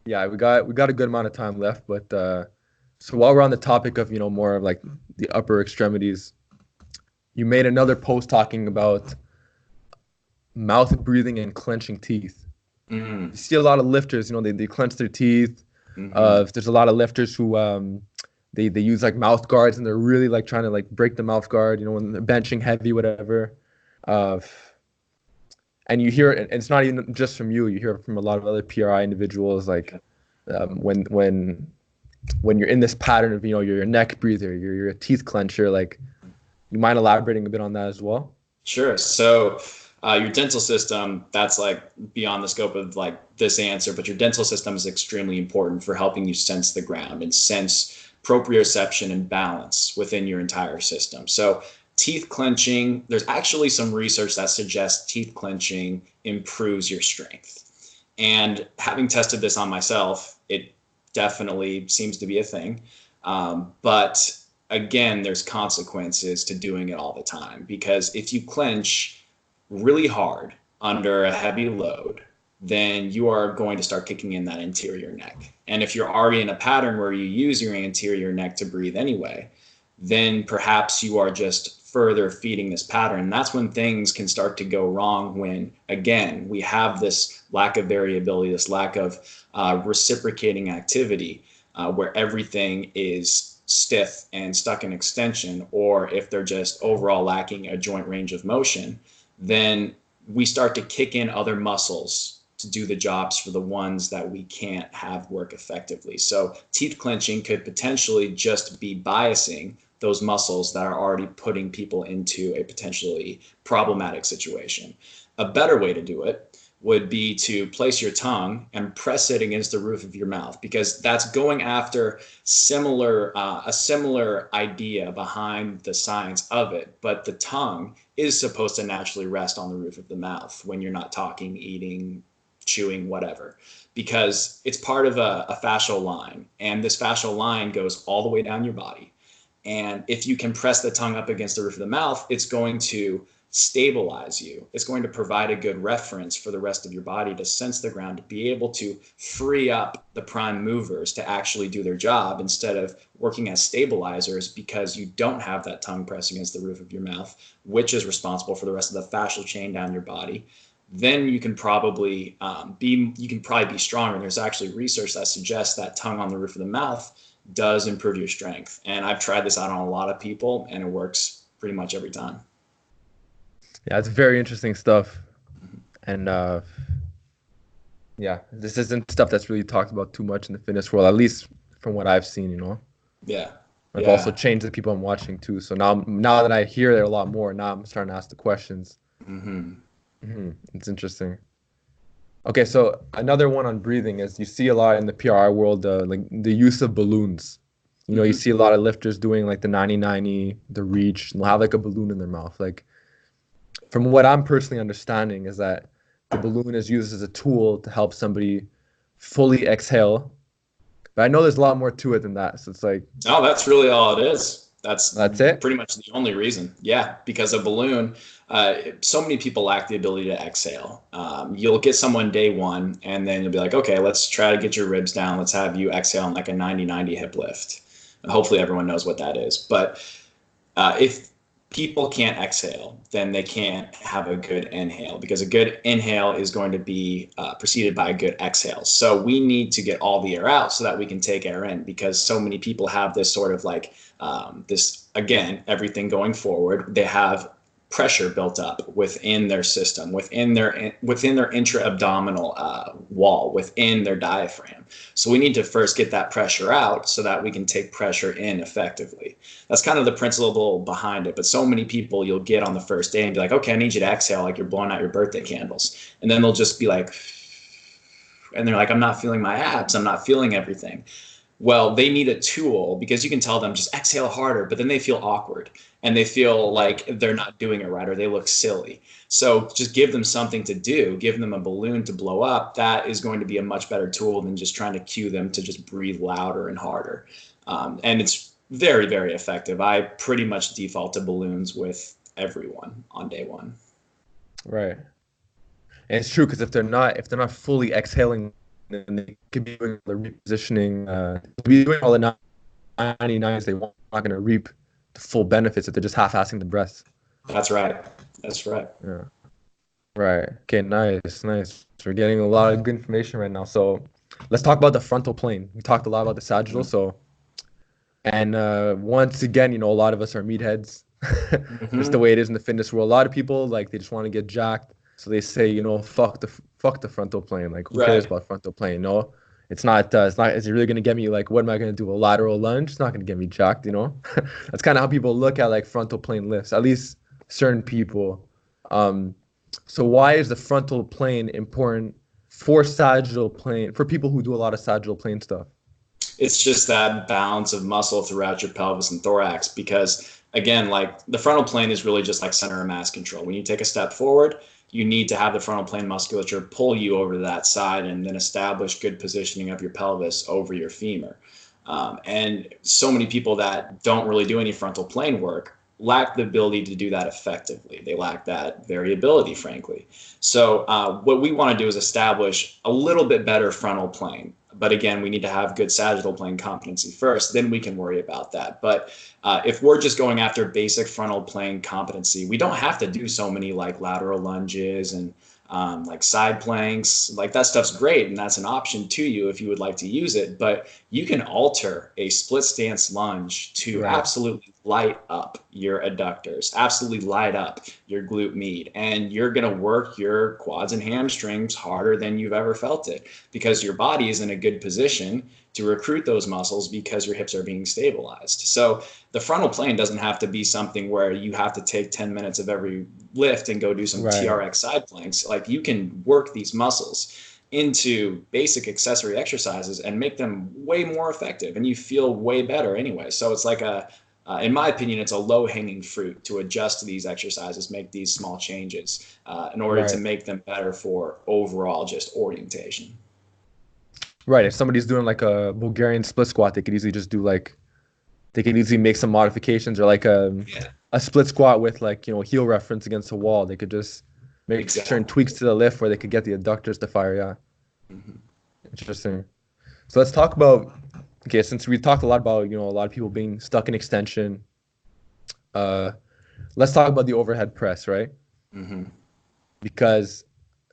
Yeah, we got a good amount of time left, but so while we're on the topic of, more of like the upper extremities, you made another post talking about mouth breathing and clenching teeth. Mm-hmm. You see a lot of lifters, they clench their teeth. Mm-hmm. There's a lot of lifters who they use like mouth guards, and they're really like trying to like break the mouth guard, when they're benching heavy, whatever. And you hear it, and it's not even just from you. You hear it from a lot of other PRI individuals, like when you're in this pattern of, you're a neck breather, you're a teeth clencher. Like, you mind elaborating a bit on that as well? Sure. So your dental system, that's like beyond the scope of like this answer, but your dental system is extremely important for helping you sense the ground and sense proprioception and balance within your entire system. So teeth clenching, there's actually some research that suggests teeth clenching improves your strength. And having tested this on myself, it definitely seems to be a thing. But again, there's consequences to doing it all the time, because if you clench really hard under a heavy load, then you are going to start kicking in that anterior neck. And if you're already in a pattern where you use your anterior neck to breathe anyway, then perhaps you are just further feeding this pattern. And that's when things can start to go wrong, when, again, we have this lack of variability, this lack of reciprocating activity, where everything is stiff and stuck in extension, or if they're just overall lacking a joint range of motion, then we start to kick in other muscles to do the jobs for the ones that we can't have work effectively. So teeth clenching could potentially just be biasing those muscles that are already putting people into a potentially problematic situation. A better way to do it would be to place your tongue and press it against the roof of your mouth, because that's going after a similar idea behind the science of it. But the tongue is supposed to naturally rest on the roof of the mouth when you're not talking, eating, chewing, whatever, because it's part of a fascial line, and this fascial line goes all the way down your body. And if you can press the tongue up against the roof of the mouth, it's going to stabilize you. It's going to provide a good reference for the rest of your body to sense the ground, to be able to free up the prime movers to actually do their job instead of working as stabilizers, because you don't have that tongue pressed against the roof of your mouth, which is responsible for the rest of the fascial chain down your body. Then you can probably be stronger. There's actually research that suggests that tongue on the roof of the mouth does improve your strength. And I've tried this out on a lot of people, and it works pretty much every time. Yeah, it's very interesting stuff. And yeah, this isn't stuff that's really talked about too much in the fitness world, at least from what I've seen, you know? Yeah. I've also changed the people I'm watching too. So now that I hear there a lot more, now I'm starting to ask the questions. It's interesting. Okay, so another one on breathing is you see a lot in the PRI world, like the use of balloons. You know, you see a lot of lifters doing like the 90-90, the reach, and they'll have like a balloon in their mouth. Like, from what I'm personally understanding is that the balloon is used as a tool to help somebody fully exhale. But I know there's a lot more to it than that. So it's like, no, that's really all it is. That's it? Pretty much the only reason. Yeah, because a balloon, so many people lack the ability to exhale. You'll get someone day one, and then you'll be like, okay, let's try to get your ribs down. Let's have you exhale on like a 90-90 hip lift. And hopefully everyone knows what that is. But if people can't exhale, then they can't have a good inhale, because a good inhale is going to be preceded by a good exhale. So we need to get all the air out so that we can take air in, because so many people have this sort of like everything going forward, they have pressure built up within their system, within their intra-abdominal wall, within their diaphragm. So we need to first get that pressure out so that we can take pressure in effectively. That's kind of the principle behind it. But so many people you'll get on the first day and be like, okay, I need you to exhale like you're blowing out your birthday candles. And then they'll just be like, and they're like, I'm not feeling my abs. I'm not feeling everything. Well, they need a tool, because you can tell them just exhale harder, but then they feel awkward and they feel like they're not doing it right, or they look silly. So just give them something to do, give them a balloon to blow up. That is going to be a much better tool than just trying to cue them to just breathe louder and harder. And it's very, very effective. I pretty much default to balloons with everyone on day one. Right. And it's true, because if they're not fully exhaling, then they could be doing the repositioning, be doing all the 99s. They're not going to reap the full benefits if they're just half-assing the breath. That's right. That's right. Yeah. Right. Okay. Nice. We're getting a lot of good information right now. So let's talk about the frontal plane. We talked a lot about the sagittal. So, and once again, you know, a lot of us are meatheads. Just the way it is in the fitness world. A lot of people, like, they just want to get jacked. So they say, you know, fuck the frontal plane. Like, who cares about frontal plane? No, it's not. Is it really gonna get me? Like, what am I gonna do? A lateral lunge? It's not gonna get me jacked. You know, that's kind of how people look at like frontal plane lifts. At least certain people. So why is the frontal plane important for sagittal plane, for people who do a lot of sagittal plane stuff? It's just that balance of muscle throughout your pelvis and thorax, because again, like the frontal plane is really just like center of mass control. When you take a step forward, you need to have the frontal plane musculature pull you over to that side and then establish good positioning of your pelvis over your femur. And so many people that don't really do any frontal plane work lack the ability to do that effectively. They lack that variability, frankly. So what we want to do is establish a little bit better frontal plane. But again, we need to have good sagittal plane competency first, then we can worry about that. But if we're just going after basic frontal plane competency, we don't have to do so many like lateral lunges and like side planks. Like that stuff's great, and that's an option to you if you would like to use it. But you can alter a split stance lunge to absolutely light up your adductors, absolutely light up your glute med, and you're going to work your quads and hamstrings harder than you've ever felt it, because your body is in a good position to recruit those muscles because your hips are being stabilized. So the frontal plane doesn't have to be something where you have to take 10 minutes of every lift and go do some Right. TRX side planks. Like, you can work these muscles into basic accessory exercises and make them way more effective, and you feel way better anyway. So it's like in my opinion, it's a low-hanging fruit to adjust to these exercises, make these small changes in order to Right. make them better for overall just orientation. Right. If somebody's doing like a Bulgarian split squat, they could easily just do like they can easily make some modifications, or like Yeah, a split squat with like, heel reference against a wall. They could just make certain exactly. tweaks to the lift where they could get the adductors to fire. Yeah. Hmm. Interesting. So let's talk about, okay, since we've talked a lot about, a lot of people being stuck in extension, uh, let's talk about the overhead press, right? Hmm. Because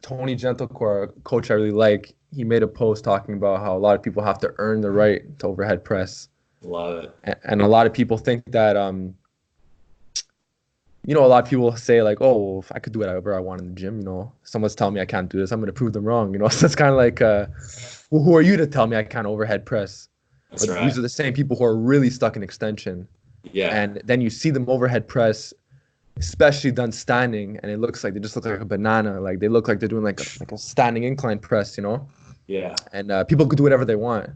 Tony Gentlecore, a coach I really like, he made a post talking about how a lot of people have to earn the right to overhead press. Love it. And a lot of people think that, a lot of people say like, oh, well, if I could do whatever I want in the gym, someone's telling me I can't do this, I'm going to prove them wrong, So it's kind of like, well, who are you to tell me I can't overhead press? That's But these right. are the same people who are really stuck in extension. Yeah. And then you see them overhead press, especially done standing, and it looks like they just look like a banana. Like they look like they're doing like a standing incline press. Yeah. And people could do whatever they want.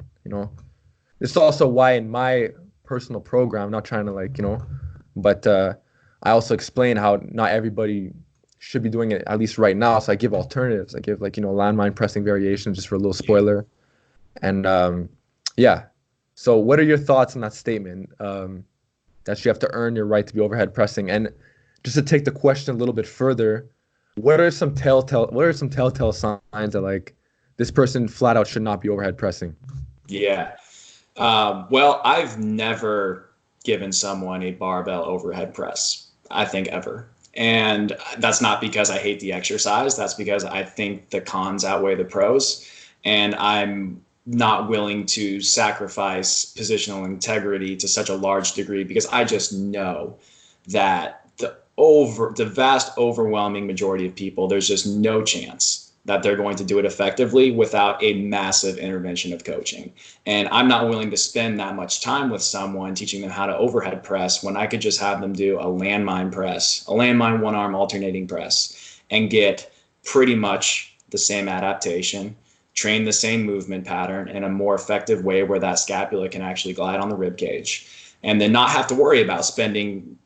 This is also why in my personal program, I'm not trying to but I also explain how not everybody should be doing it, at least right now. So I give alternatives. I give landmine pressing variations just for a little Yeah. spoiler. And yeah. So what are your thoughts on that statement? That you have to earn your right to be overhead pressing. And just to take the question a little bit further, what are some telltale signs that like this person flat out should not be overhead pressing? Yeah. Well, I've never given someone a barbell overhead press, I think, ever. And that's not because I hate the exercise. That's because I think the cons outweigh the pros. And I'm not willing to sacrifice positional integrity to such a large degree, because I just know that the vast overwhelming majority of people, there's just no chance that they're going to do it effectively without a massive intervention of coaching. And I'm not willing to spend that much time with someone teaching them how to overhead press when I could just have them do a landmine press, a landmine one arm alternating press, and get pretty much the same adaptation, train the same movement pattern in a more effective way where that scapula can actually glide on the rib cage, and then not have to worry about spending,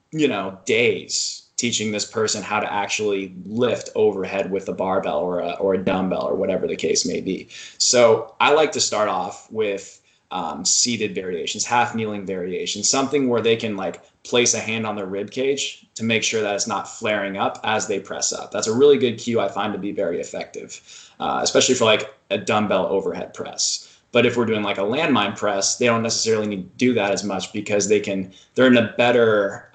days teaching this person how to actually lift overhead with a barbell or a dumbbell or whatever the case may be. So I like to start off with seated variations, half kneeling variations, something where they can like place a hand on their rib cage to make sure that it's not flaring up as they press up. That's a really good cue I find to be very effective, especially for like a dumbbell overhead press. But if we're doing like a landmine press, they don't necessarily need to do that as much, because they're in a better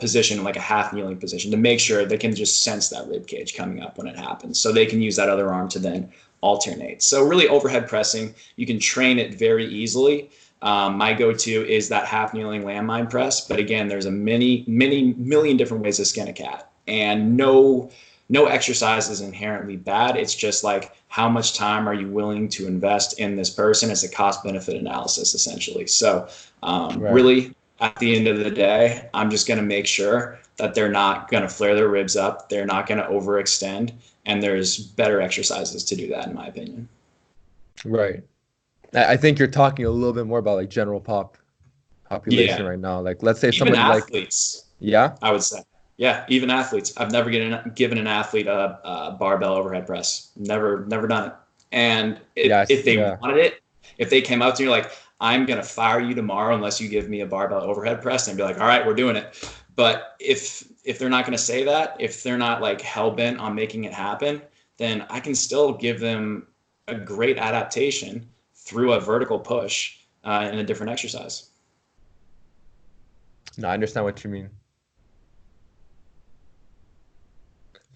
position, like a half kneeling position, to make sure they can just sense that rib cage coming up when it happens. So they can use that other arm to then alternate. So really, overhead pressing, you can train it very easily. My go-to is that half kneeling landmine press. But again, there's a many million different ways to skin a cat, and no exercise is inherently bad. It's just like, how much time are you willing to invest in this person? It's a cost benefit analysis, essentially. So Right. really, at the end of the day, I'm just going to make sure that they're not going to flare their ribs up. They're not going to overextend. And there's better exercises to do that, in my opinion. Right. I think you're talking a little bit more about like general population Yeah. right now. Like let's say Even somebody like, athletes, yeah. I would say. Yeah, even athletes. I've never given an athlete a barbell overhead press. Never done it. And if Yes, they yeah. wanted it, if they came up to you like, I'm gonna fire you tomorrow unless you give me a barbell overhead press, and be like, all right, we're doing it. But if they're not gonna say that, if they're not like hell bent on making it happen, then I can still give them a great adaptation through a vertical push in a different exercise. No, I understand what you mean.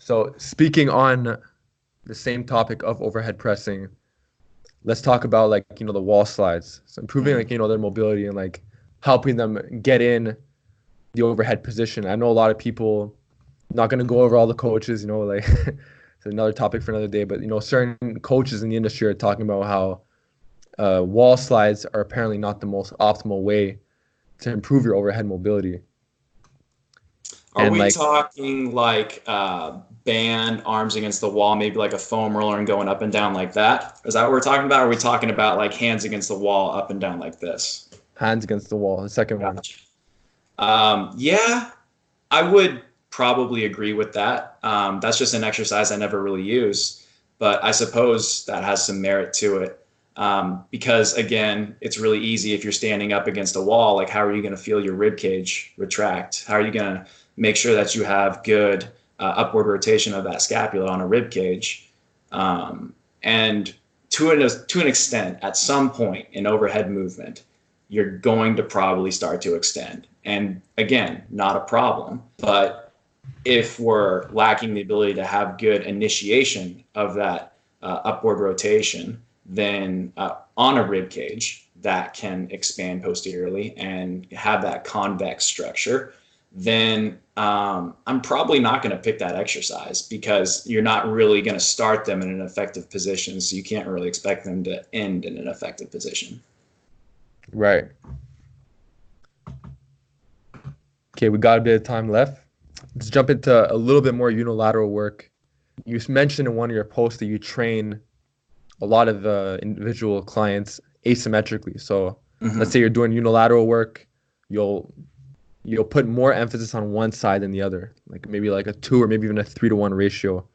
So speaking on the same topic of overhead pressing, let's talk about like, the wall slides. So improving Mm-hmm. like, their mobility and like helping them get in the overhead position. I know a lot of people, not going to go over all the coaches, like it's another topic for another day, but certain coaches in the industry are talking about how wall slides are apparently not the most optimal way to improve your overhead mobility. Are we talking like band arms against the wall, maybe like a foam roller and going up and down like that? Is that what we're talking about? Or are we talking about like hands against the wall, up and down like this? Hands against the wall, the second one. Yeah, I would probably agree with that. That's just an exercise I never really use, but I suppose that has some merit to it. Because again, it's really easy if you're standing up against a wall. Like, how are you going to feel your rib cage retract? How are you going to make sure that you have good upward rotation of that scapula on a rib cage? And to an extent, at some point in overhead movement, you're going to probably start to extend. And again, not a problem. But if we're lacking the ability to have good initiation of that upward rotation, then on a rib cage that can expand posteriorly and have that convex structure, then I'm probably not going to pick that exercise, because you're not really going to start them in an effective position. So you can't really expect them to end in an effective position. Right. Okay, we got a bit of time left. Let's jump into a little bit more unilateral work. You mentioned in one of your posts that you train a lot of individual clients asymmetrically. So let's say you're doing unilateral work, you'll put more emphasis on one side than the other, like maybe like a 2 or maybe even a 3-to-1 ratio.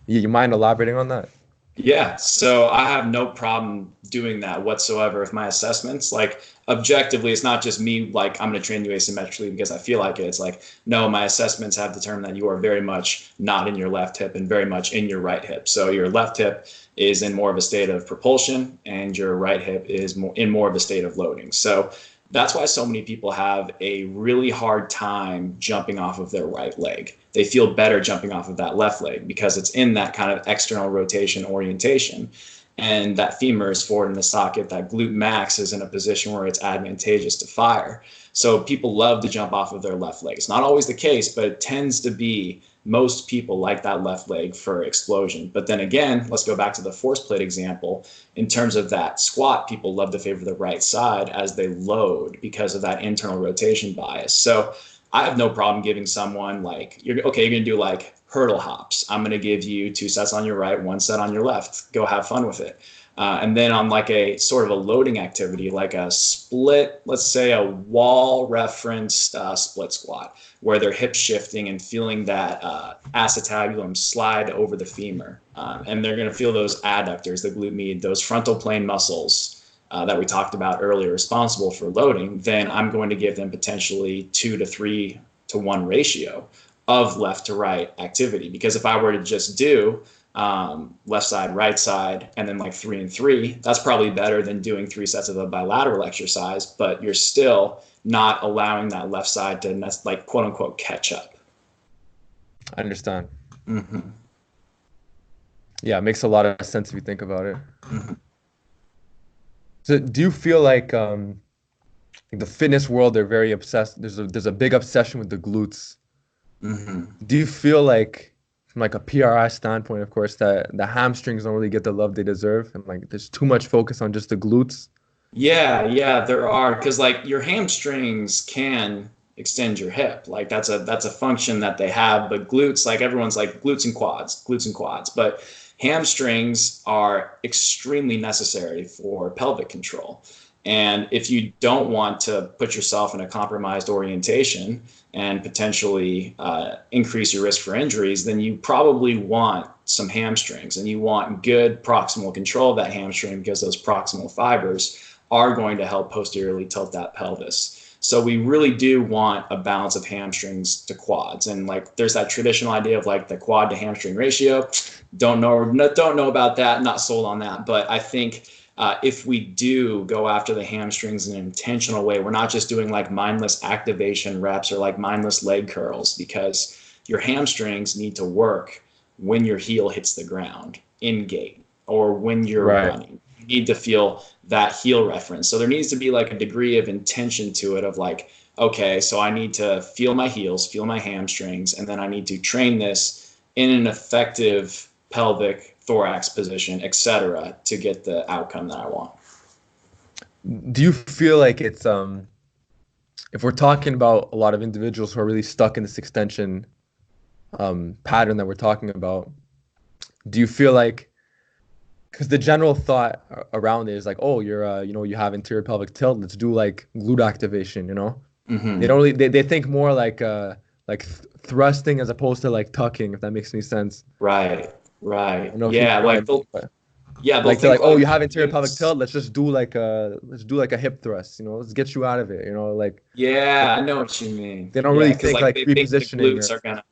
You mind elaborating on that? Yeah, so I have no problem doing that whatsoever with my assessments. Like, objectively, it's not just me, like, I'm going to train you asymmetrically because I feel like it. It's like, no, my assessments have determined that you are very much not in your left hip and very much in your right hip. So your left hip is in more of a state of propulsion and your right hip is more of a state of loading. So that's why so many people have a really hard time jumping off of their right leg. They feel better jumping off of that left leg because it's in that kind of external rotation orientation. And that femur is forward in the socket. That glute max is in a position where it's advantageous to fire. So people love to jump off of their left leg. It's not always the case, but it tends to be most people like that left leg for explosion. But then again, let's go back to the force plate example. In terms of that squat, people love to favor the right side as they load because of that internal rotation bias. So I have no problem giving someone, like, you're going to do like hurdle hops. I'm going to give you 2 sets on your right, 1 set on your left. Go have fun with it. And then on like a sort of a loading activity, like a split, let's say a wall referenced split squat, where they're hip shifting and feeling that acetabulum slide over the femur. And they're going to feel those adductors, the glute med, those frontal plane muscles that we talked about earlier, responsible for loading. Then I'm going to give them potentially 2 to 3 to 1 ratio of left to right activity. Because if I were to just do left side, right side, and then like 3 and 3, that's probably better than doing 3 sets of a bilateral exercise, but you're still not allowing that left side to, like, quote unquote, catch up. I understand. Yeah, it makes a lot of sense if you think about it. So do you feel like the fitness world, they're very obsessed, there's a big obsession with the glutes? Do you feel like, from like a PRI standpoint, of course, that the hamstrings don't really get the love they deserve, and like there's too much focus on just the glutes? Yeah, there are, because like your hamstrings can extend your hip. Like that's a function that they have. But glutes, like everyone's like glutes and quads. But hamstrings are extremely necessary for pelvic control. And if you don't want to put yourself in a compromised orientation and potentially increase your risk for injuries, then you probably want some hamstrings, and you want good proximal control of that hamstring, because those proximal fibers are going to help posteriorly tilt that pelvis. So we really do want a balance of hamstrings to quads. And like there's that traditional idea of like the quad to hamstring ratio. Don't know about that, not sold on that. But I think if we do go after the hamstrings in an intentional way, we're not just doing like mindless activation reps or like mindless leg curls, because your hamstrings need to work when your heel hits the ground in gait or when you're running. You need to feel that heel reference. So there needs to be like a degree of intention to it, of like okay, so I need to feel my heels, feel my hamstrings, and then I need to train this in an effective pelvic thorax position, etc., to get the outcome that I want. Do you feel like it's if we're talking about a lot of individuals who are really stuck in this extension pattern that we're talking about, do you feel like, because the general thought around it is like, oh, you're you have anterior pelvic tilt, let's do like glute activation, They Hmm. don't really they think more like thrusting as opposed to like tucking, if that makes any sense. Right, I right. don't know if you Yeah, know what I like mean, but they'll like they're think like, oh, like you have anterior pelvic glutes. tilt, let's do like a hip thrust, let's get you out of it, like Yeah, I know what you mean. they don't Yeah, really because think like like they think the repositioning glutes or are gonna.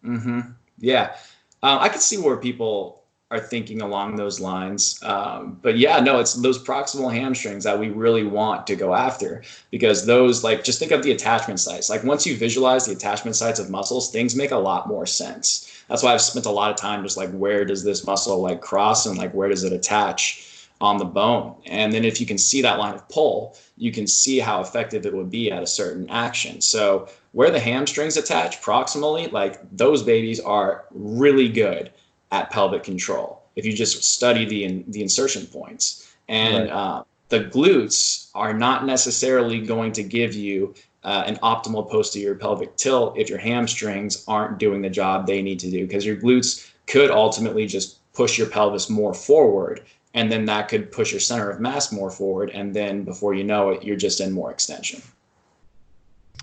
Hmm. Yeah, I can see where people are thinking along those lines. But yeah, no, it's those proximal hamstrings that we really want to go after because those, like, just think of the attachment sites. Like once you visualize the attachment sites of muscles, things make a lot more sense. That's why I've spent a lot of time just like where does this muscle like cross and like where does it attach on the bone? And then if you can see that line of pull, you can see how effective it would be at a certain action. So where the hamstrings attach proximally, like those babies are really good at pelvic control if you just study the insertion points. And right. the glutes are not necessarily going to give you an optimal posterior pelvic tilt if your hamstrings aren't doing the job they need to do, because your glutes could ultimately just push your pelvis more forward, and then that could push your center of mass more forward, and then before you know it, you're just in more extension.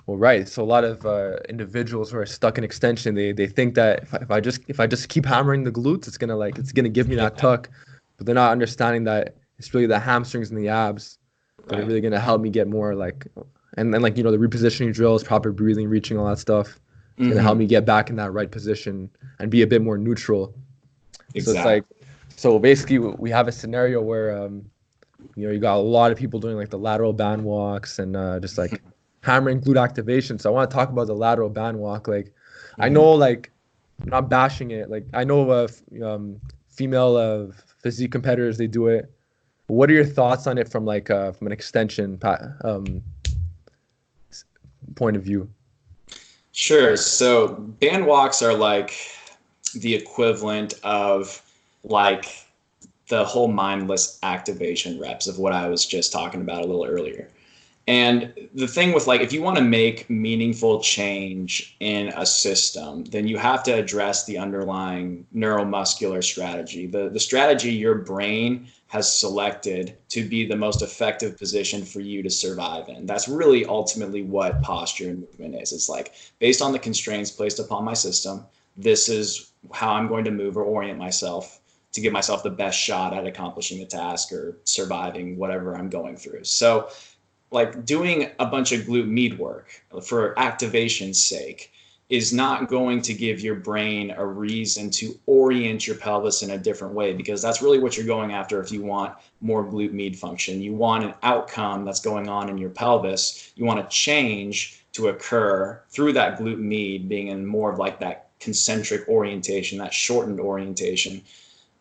Well, right. So a lot of individuals who are stuck in extension, they think that if I just keep hammering the glutes, it's gonna give me that Yeah, tuck, but they're not understanding that it's really the hamstrings and the abs that are right. really gonna help me get more like, and then like the repositioning drills, proper breathing, reaching, all that stuff. It's gonna help Mm-hmm. me get back in that right position and be a bit more neutral. So it's like, Exactly. so basically we have a scenario where you got a lot of people doing like the lateral band walks and just like hammering glute activation. So I want to talk about the lateral band walk. Like, I Mm-hmm. know, like, I'm not bashing it. Like, I know female physique competitors, they do it. What are your thoughts on it from an extension point of view? Sure. So band walks are like the equivalent of like the whole mindless activation reps of what I was just talking about a little earlier. And the thing with, like, if you want to make meaningful change in a system, then you have to address the underlying neuromuscular strategy, the strategy your brain has selected to be the most effective position for you to survive in. That's really ultimately what posture and movement is. It's like, based on the constraints placed upon my system, this is how I'm going to move or orient myself to give myself the best shot at accomplishing the task or surviving whatever I'm going through. So like doing a bunch of glute med work for activation's sake is not going to give your brain a reason to orient your pelvis in a different way, because that's really what you're going after. If you want more glute med function, you want an outcome that's going on in your pelvis, you want a change to occur through that glute med being in more of like that concentric orientation, that shortened orientation.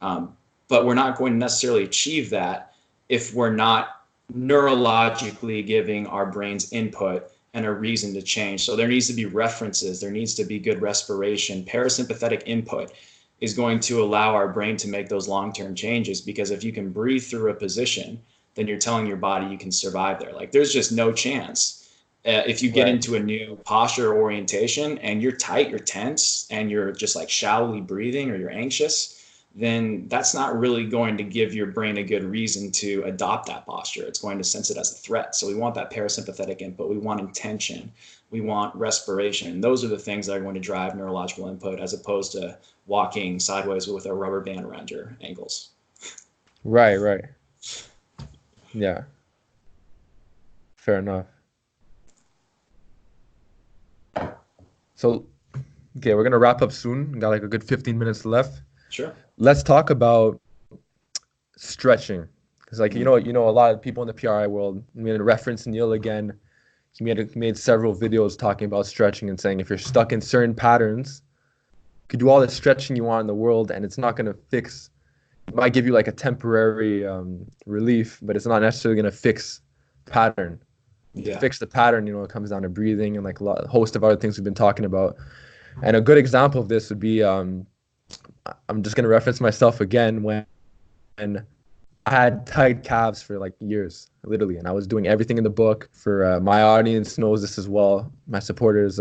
um, but we're not going to necessarily achieve that if we're not neurologically giving our brains input and a reason to change. So there needs to be references, there needs to be good respiration. Parasympathetic input is going to allow our brain to make those long-term changes, because if you can breathe through a position, then you're telling your body you can survive there. Like there's just no chance if you get Right. into a new posture orientation and you're tight, you're tense, and you're just like shallowly breathing or you're anxious, then that's not really going to give your brain a good reason to adopt that posture. It's going to sense it as a threat. So we want that parasympathetic input. We want intention. We want respiration. And those are the things that are going to drive neurological input, as opposed to walking sideways with a rubber band around your ankles. Right, right. Yeah, fair enough. So, okay, we're gonna wrap up soon. We got like a good 15 minutes left. Sure. Let's talk about stretching. Because like Mm-hmm. a lot of people in the PRI world, I mean, reference Neil again. He made several videos talking about stretching and saying if you're stuck in certain patterns, you could do all the stretching you want in the world, and it's not gonna fix. It might give you like a temporary relief, but it's not necessarily gonna fix pattern. To Yeah. fix the pattern, it comes down to breathing and like a host of other things we've been talking about. And a good example of this would be, I'm just gonna reference myself again when I had tight calves for like years, literally, and I was doing everything in the book. For my audience knows this as well. My supporters,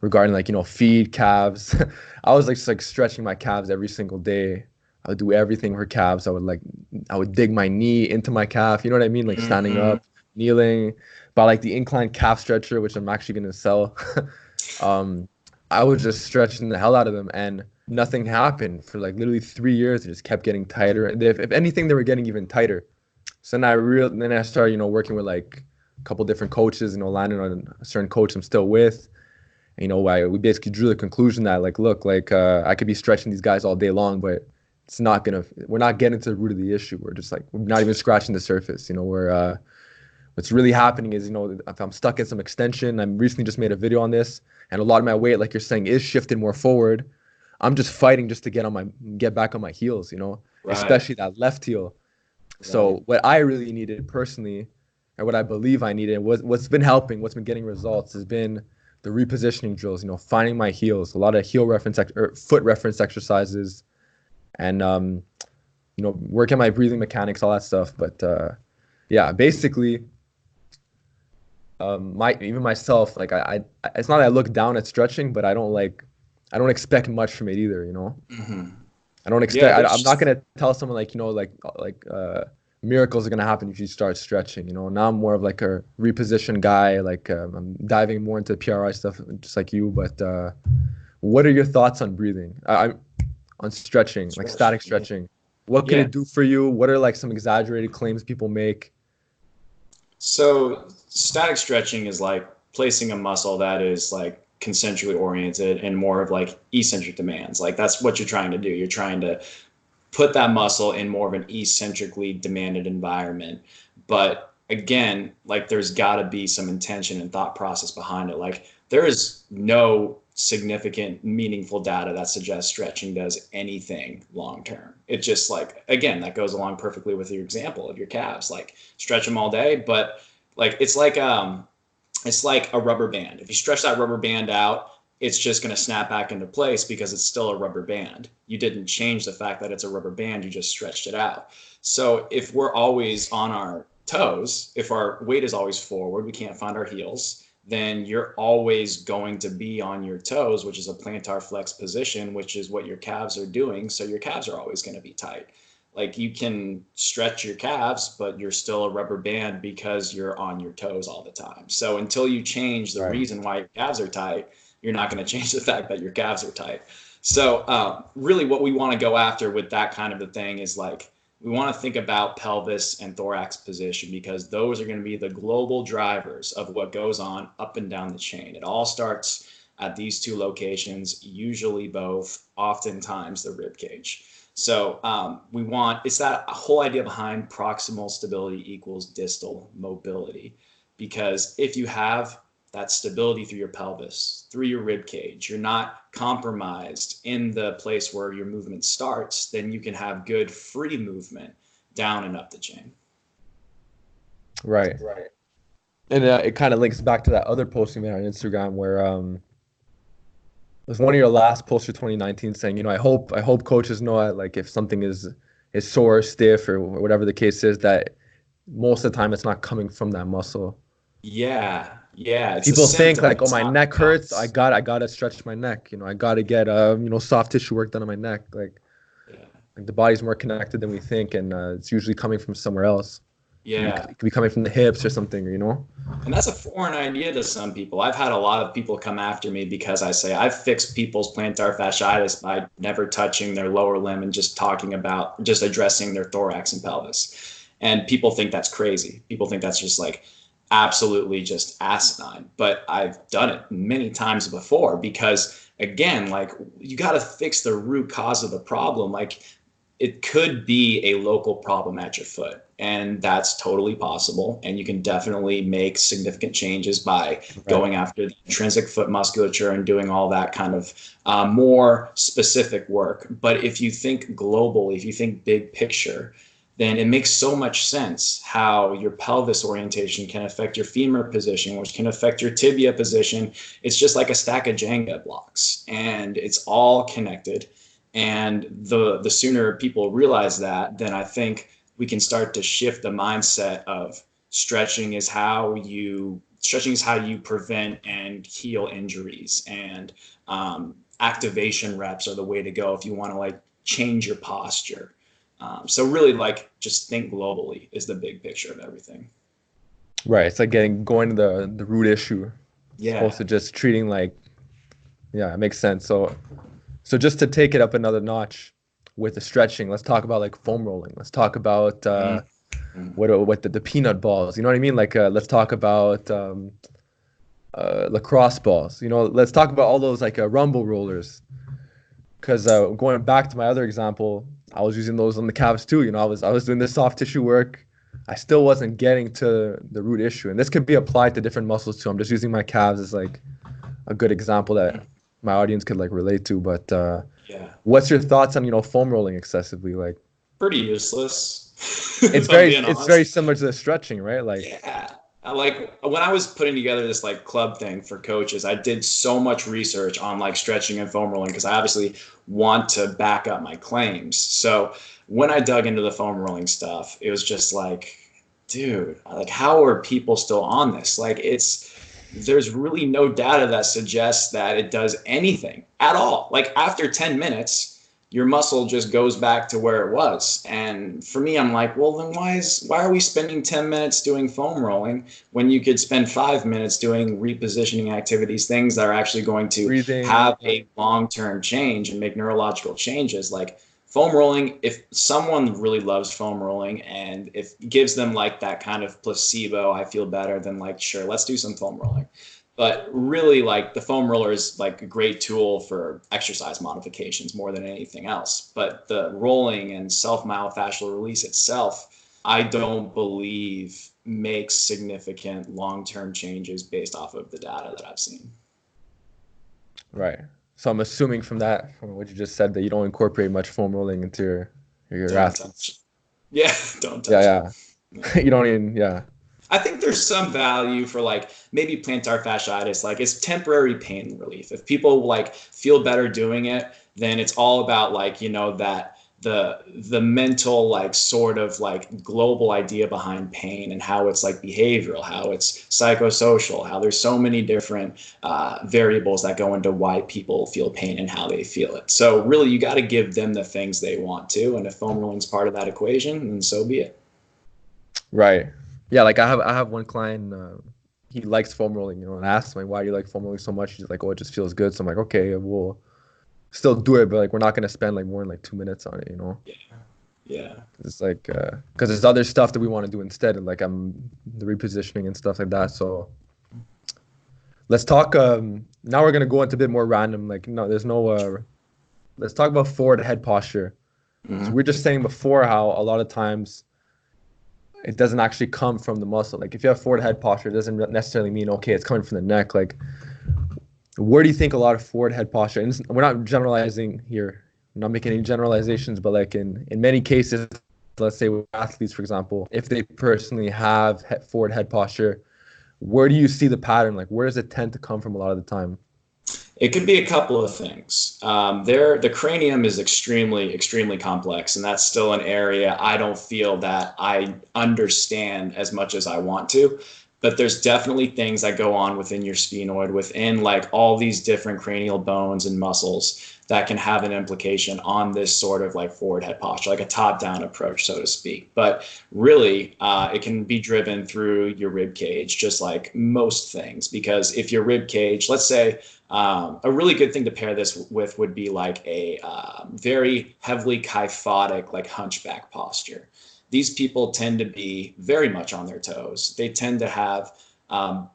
regarding like feed calves. I was like just like stretching my calves every single day. I would do everything for calves. I would dig my knee into my calf. You know what I mean? Like standing Hmm. up, kneeling. By like the incline calf stretcher, which I'm actually gonna sell. um, I was just stretching the hell out of them, and nothing happened for like literally 3 years. It just kept getting tighter, and if anything, they were getting even tighter. So then I started, working with like a couple different coaches, landing on a certain coach I'm still with. Why we basically drew the conclusion that like, look, like I could be stretching these guys all day long, but we're not getting to the root of the issue. We're not even scratching the surface. What's really happening is, if I'm stuck in some extension, I recently just made a video on this, and a lot of my weight, like you're saying, is shifted more forward. I'm just fighting just to get back on my heels, Right. especially that left heel. Right. So what I really needed personally, or what I believe I needed, what's been helping, what's been getting results, has been the repositioning drills. Finding my heels, a lot of heel reference or foot reference exercises, and working my breathing mechanics, all that stuff. But yeah, basically, even myself, like it's not that I look down at stretching, but I don't expect much from it either. Hmm. I don't Yeah, expect. I'm not there's gonna tell someone miracles are gonna happen if you start stretching. Now I'm more of like a reposition guy. Like I'm diving more into PRI stuff, just like you. But what are your thoughts on breathing? On stretching, like stretching. static stretching. What could Yeah. it do for you? What are like some exaggerated claims people make? So static stretching is like placing a muscle that is like concentrically oriented and more of like eccentric demands. Like that's what you're trying to do. You're trying to put that muscle in more of an eccentrically demanded environment. But again, like there's got to be some intention and thought process behind it. Like there is no significant, meaningful data that suggests stretching does anything long term. It just like, again, that goes along perfectly with your example of your calves. Like stretch them all day, but like it's like a rubber band. If you stretch that rubber band out, it's just going to snap back into place because it's still a rubber band. You didn't change the fact that it's a rubber band, you just stretched it out. So if we're always on our toes, if our weight is always forward, we can't find our heels, then you're always going to be on your toes, which is a plantar flex position, which is what your calves are doing. So your calves are always going to be tight. Like you can stretch your calves, but you're still a rubber band because you're on your toes all the time. So until you change the Right. reason why your calves are tight, you're not going to change the fact that your calves are tight. So really what we want to go after with that kind of a thing is like, we want to think about pelvis and thorax position because those are going to be the global drivers of what goes on up and down the chain. It all starts at these two locations, usually both, oftentimes the rib cage. So it's that whole idea behind proximal stability equals distal mobility. Because if you have that stability through your pelvis, through your rib cage, you're not compromised in the place where your movement starts, then you can have good free movement down and up the chain. Right. Right. And it kind of links back to that other post you made on Instagram where it was one of your last posts for 2019 saying, I hope coaches know that like if something is sore, stiff, or whatever the case is, that most of the time it's not coming from that muscle. Yeah, yeah, it's a People think symptom. like, oh, It's my not the neck hurts. I cause. got I gotta stretch my neck. I gotta get soft tissue work done on my neck. Yeah. Like the body's more connected than we think, and it's usually coming from somewhere else. Yeah. It could be coming from the hips or something. And that's a foreign idea to some people. I've had a lot of people come after me because I say I've fixed people's plantar fasciitis by never touching their lower limb and just addressing their thorax and pelvis. And people think that's crazy. People think that's just like absolutely just asinine. But I've done it many times before because, again, like you got to fix the root cause of the problem. Like it could be a local problem at your foot, and that's totally possible. And you can definitely make significant changes by Right. going after the intrinsic foot musculature and doing all that kind of more specific work. But if you think globally, if you think big picture, then it makes so much sense how your pelvis orientation can affect your femur position, which can affect your tibia position. It's just like a stack of Jenga blocks, and it's all connected. And the sooner people realize that, then I think we can start to shift the mindset of stretching is how you prevent and heal injuries, and activation reps are the way to go if you want to like change your posture. So really, like, just think globally is the big picture of everything. Right. It's like going to the root issue. Yeah. Opposed to just treating like, yeah, it makes sense. So just to take it up another notch with the stretching, let's talk about like foam rolling. Let's talk about what the peanut balls. You know what I mean? Like let's talk about lacrosse balls. You know, let's talk about all those like rumble rollers. Because going back to my other example, I was using those on the calves too. You know, I was doing this soft tissue work. I still wasn't getting to the root issue, and this could be applied to different muscles too. I'm just using my calves as like a good example that my audience could like relate to. But yeah, what's your thoughts on foam rolling excessively? Like, pretty useless. It's very similar to the stretching, right? Like, yeah. Like when I was putting together this like club thing for coaches, I did so much research on like stretching and foam rolling because I obviously want to back up my claims. So when I dug into the foam rolling stuff, it was just like, dude, like how are people still on this? Like there's really no data that suggests that it does anything at all. Like after 10 minutes, your muscle just goes back to where it was. And for me, I'm like, well, then why are we spending 10 minutes doing foam rolling when you could spend 5 minutes doing repositioning activities, things that are actually going to breathing, have a long-term change and make neurological changes? Like foam rolling, if someone really loves foam rolling and if it gives them like that kind of placebo, I feel better, then like, sure, let's do some foam rolling. But really, like the foam roller is like a great tool for exercise modifications more than anything else. But the rolling and self-myofascial release itself, I don't believe makes significant long-term changes based off of the data that I've seen. right? So I'm assuming from what you just said, that you don't incorporate much foam rolling into your athletes. Yeah, don't touch yeah. You don't even, yeah. I think there's some value for like maybe plantar fasciitis, like it's temporary pain relief. If people like feel better doing it, then it's all about like, you know, that the mental like sort of like global idea behind pain and how it's like behavioral, how it's psychosocial, how there's so many different variables that go into why people feel pain and how they feel it. So really, you got to give them the things they want to, and if foam rolling is part of that equation, then so be it. Right. Yeah, like I have one client, he likes foam rolling, you know, and I asked him like, why do you like foam rolling so much? He's like, oh, it just feels good. So I'm like, okay, we'll still do it, but like we're not gonna spend like more than like 2 minutes on it, you know? Yeah. It's like because there's other stuff that we want to do instead, and like the repositioning and stuff like that. So let's talk. Now we're gonna go into a bit more random. Like no, there's no. Let's talk about forward head posture. So we're just saying before how a lot of times it doesn't actually come from the muscle. Like if you have forward head posture, it doesn't necessarily mean, okay, it's coming from the neck. Like where do you think a lot of forward head posture, and we're not generalizing here, I'm not making any generalizations, but like in many cases, let's say with athletes, for example, if they personally have forward head posture, where do you see the pattern? Like where does it tend to come from a lot of the time? It could be a couple of things. The cranium is extremely, extremely complex, and that's still an area I don't feel that I understand as much as I want to. But there's definitely things that go on within your sphenoid, within like all these different cranial bones and muscles that can have an implication on this sort of like forward head posture, like a top-down approach, so to speak. But really, it can be driven through your rib cage, just like most things. Because if your rib cage, let's say, a really good thing to pair this with would be like a very heavily kyphotic, like hunchback posture. These people tend to be very much on their toes. They tend to have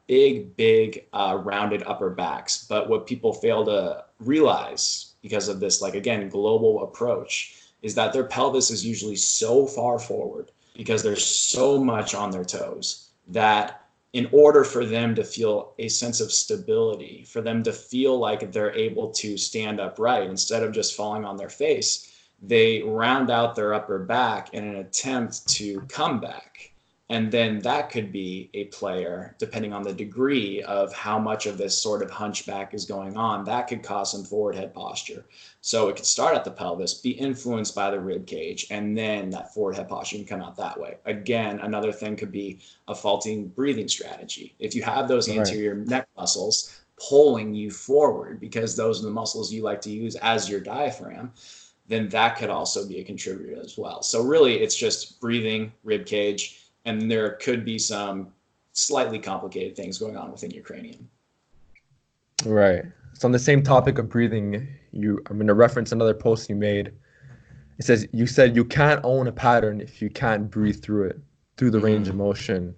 big, rounded upper backs. But what people fail to realize because of this, like, again, global approach, is that their pelvis is usually so far forward because they're so much on their toes that in order for them to feel a sense of stability, for them to feel like they're able to stand upright instead of just falling on their face, they round out their upper back in an attempt to come back. And then that could be a player, depending on the degree of how much of this sort of hunchback is going on, that could cause some forward head posture. So it could start at the pelvis, be influenced by the rib cage, and then that forward head posture can come out that way. Again, another thing could be a faulty breathing strategy. If you have those anterior neck muscles pulling you forward, because those are the muscles you like to use as your diaphragm, then that could also be a contributor as well. So really, it's just breathing, rib cage, and there could be some slightly complicated things going on within your cranium. Right. So on the same topic of breathing, I'm going to reference another post you made. It says, you said you can't own a pattern if you can't breathe through it, through the range of motion.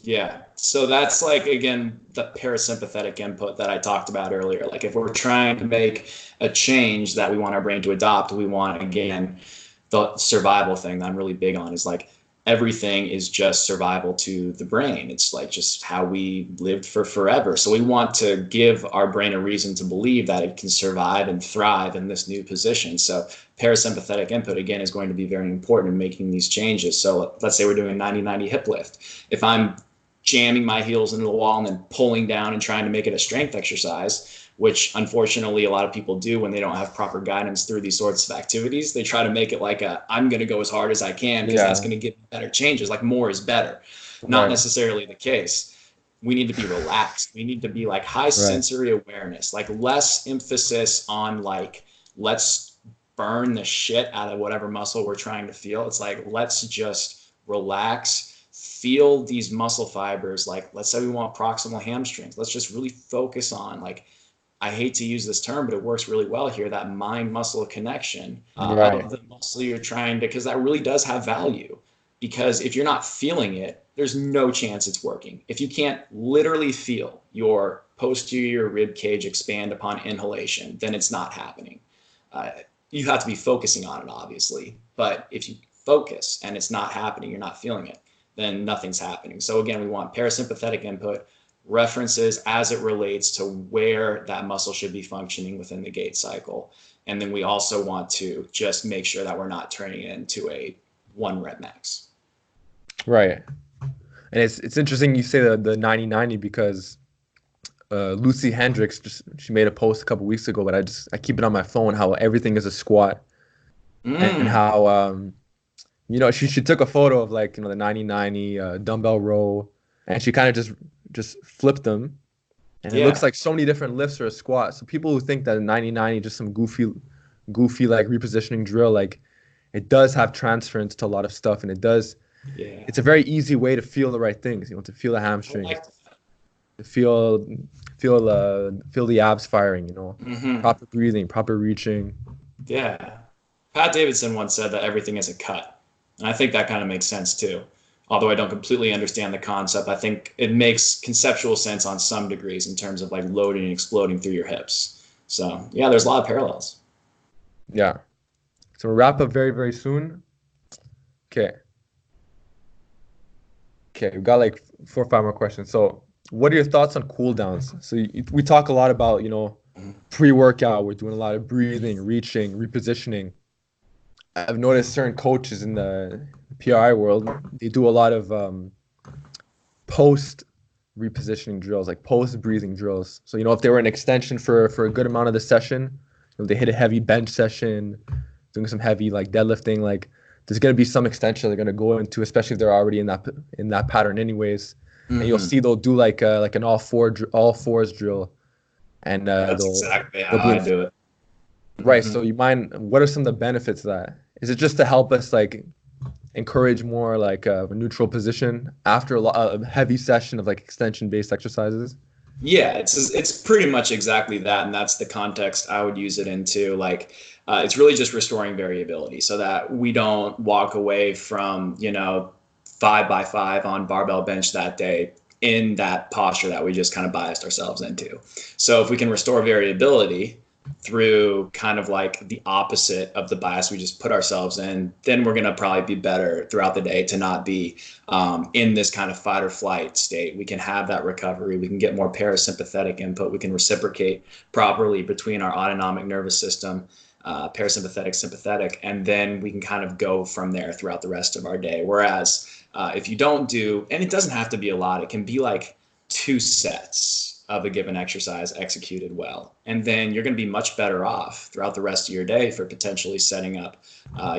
Yeah. So that's like, again, the parasympathetic input that I talked about earlier. Like if we're trying to make a change that we want our brain to adopt, we want, again, the survival thing that I'm really big on is like everything is just survival to the brain. It's like just how we lived for forever. So we want to give our brain a reason to believe that it can survive and thrive in this new position. So parasympathetic input, again, is going to be very important in making these changes. So let's say we're doing a 90-90 hip lift. If I'm jamming my heels into the wall and then pulling down and trying to make it a strength exercise, which unfortunately a lot of people do when they don't have proper guidance through these sorts of activities, they try to make it like I'm going to go as hard as I can because that's going to get better changes. Like more is better. Not necessarily the case. We need to be relaxed. We need to be like high sensory awareness, like less emphasis on like, let's burn the shit out of whatever muscle we're trying to feel. It's like, let's just relax, feel these muscle fibers. Like, let's say we want proximal hamstrings. Let's just really focus on, like, I hate to use this term, but it works really well here, that mind-muscle connection of the muscle you're trying to, because that really does have value. Because if you're not feeling it, there's no chance it's working. If you can't literally feel your posterior rib cage expand upon inhalation, then it's not happening. You have to be focusing on it, obviously. But if you focus and it's not happening, you're not feeling it, then nothing's happening. So again, we want parasympathetic input, references as it relates to where that muscle should be functioning within the gait cycle. And then we also want to just make sure that we're not turning it into a 1 rep max. Right. And it's interesting you say the 90-90 because Lucy Hendricks, she made a post a couple weeks ago, but I keep it on my phone, how everything is a squat. And how, she took a photo of like, the 90-90 dumbbell row, and she kind of just flipped them, and it looks like so many different lifts or a squat. So people who think that 90-90 is just some goofy like repositioning drill, like it does have transference to a lot of stuff, and it's a very easy way to feel the right things, to feel the hamstrings, to feel the abs firing, proper breathing, proper reaching. Yeah. Pat Davidson once said that everything is a cut, and I think that kind of makes sense too. Although I don't completely understand the concept, I think it makes conceptual sense on some degrees in terms of like loading and exploding through your hips. So yeah, there's a lot of parallels. Yeah. So we'll wrap up very, very soon. Okay, we've got like 4 or 5 more questions. So what are your thoughts on cooldowns? So we talk a lot about, pre-workout, we're doing a lot of breathing, reaching, repositioning. I've noticed certain coaches in the PRI world, they do a lot of post repositioning drills, like post breathing drills. So, if they were an extension for a good amount of the session, they hit a heavy bench session, doing some heavy like deadlifting, like there's going to be some extension they're going to go into, especially if they're already in that pattern anyways. And you'll see they'll do like an all fours drill, and that's exactly how I do it. Right. So what are some of the benefits of that? Is it just to help us like encourage more like a neutral position after a heavy session of like extension based exercises? Yeah, it's pretty much exactly that. And that's the context I would use it into. Like, it's really just restoring variability so that we don't walk away from, 5x5 on barbell bench that day in that posture that we just kind of biased ourselves into. So if we can restore variability through kind of like the opposite of the bias we just put ourselves in, then we're going to probably be better throughout the day to not be in this kind of fight or flight state. We can have that recovery. We can get more parasympathetic input. We can reciprocate properly between our autonomic nervous system parasympathetic, sympathetic, and then we can kind of go from there throughout the rest of our day. Whereas if you don't do, and it doesn't have to be a lot, it can be like 2 sets of a given exercise executed well. And then you're going to be much better off throughout the rest of your day for potentially setting up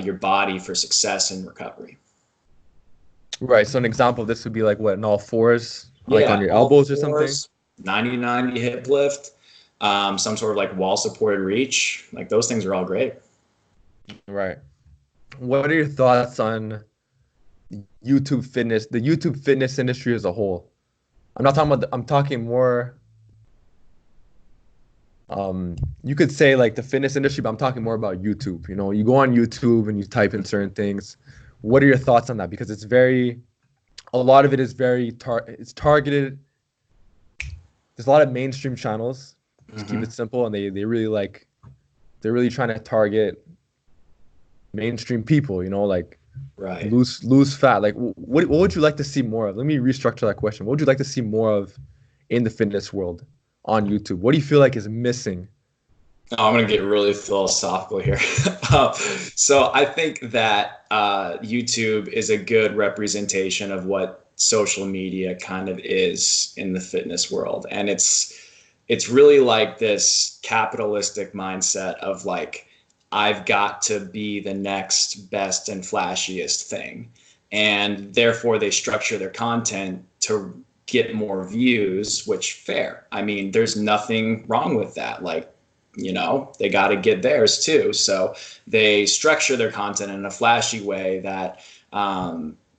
your body for success and recovery. Right. So an example of this would be like what, in all fours, like on Yeah, your all elbows or fours, something? 90-90 hip lift, some sort of like wall supported reach. Like those things are all great. Right. What are your thoughts on YouTube fitness, the YouTube fitness industry as a whole? I'm not talking about I'm talking more you could say like the fitness industry, but I'm talking more about YouTube. You know, you go on YouTube and you type in certain things. What are your thoughts on that? Because it's very, a lot of it is very it's targeted. There's a lot of mainstream channels, to keep it simple, and they really like, they're really trying to target mainstream people, you know, like Right. lose fat. Like what would you like to see more of? Let me restructure that question. What would you like to see more of in the fitness world on YouTube? What do you feel like is missing? Oh, I'm going to get really philosophical here. So I think that YouTube is a good representation of what social media kind of is in the fitness world. And it's really like this capitalistic mindset of like, I've got to be the next best and flashiest thing. And therefore they structure their content to get more views, which fair. I mean, there's nothing wrong with that. Like, you know, they got to get theirs too. So they structure their content in a flashy way that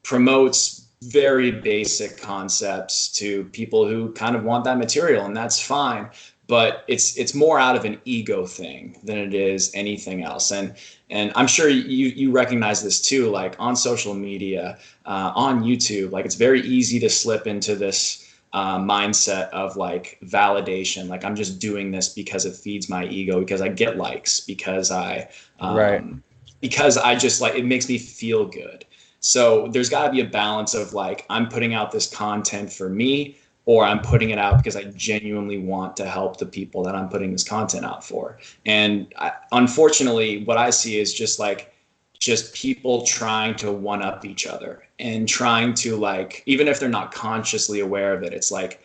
promotes very basic concepts to people who kind of want that material, and that's fine. But it's more out of an ego thing than it is anything else. And I'm sure you recognize this too, like on social media, on YouTube, like it's very easy to slip into this mindset of like validation. Like I'm just doing this because it feeds my ego, because I get likes, because Right. because I just like, it makes me feel good. So there's got to be a balance of like, I'm putting out this content for me, or I'm putting it out because I genuinely want to help the people that I'm putting this content out for. And unfortunately, what I see is just people trying to one up each other and trying to like, even if they're not consciously aware of it, it's like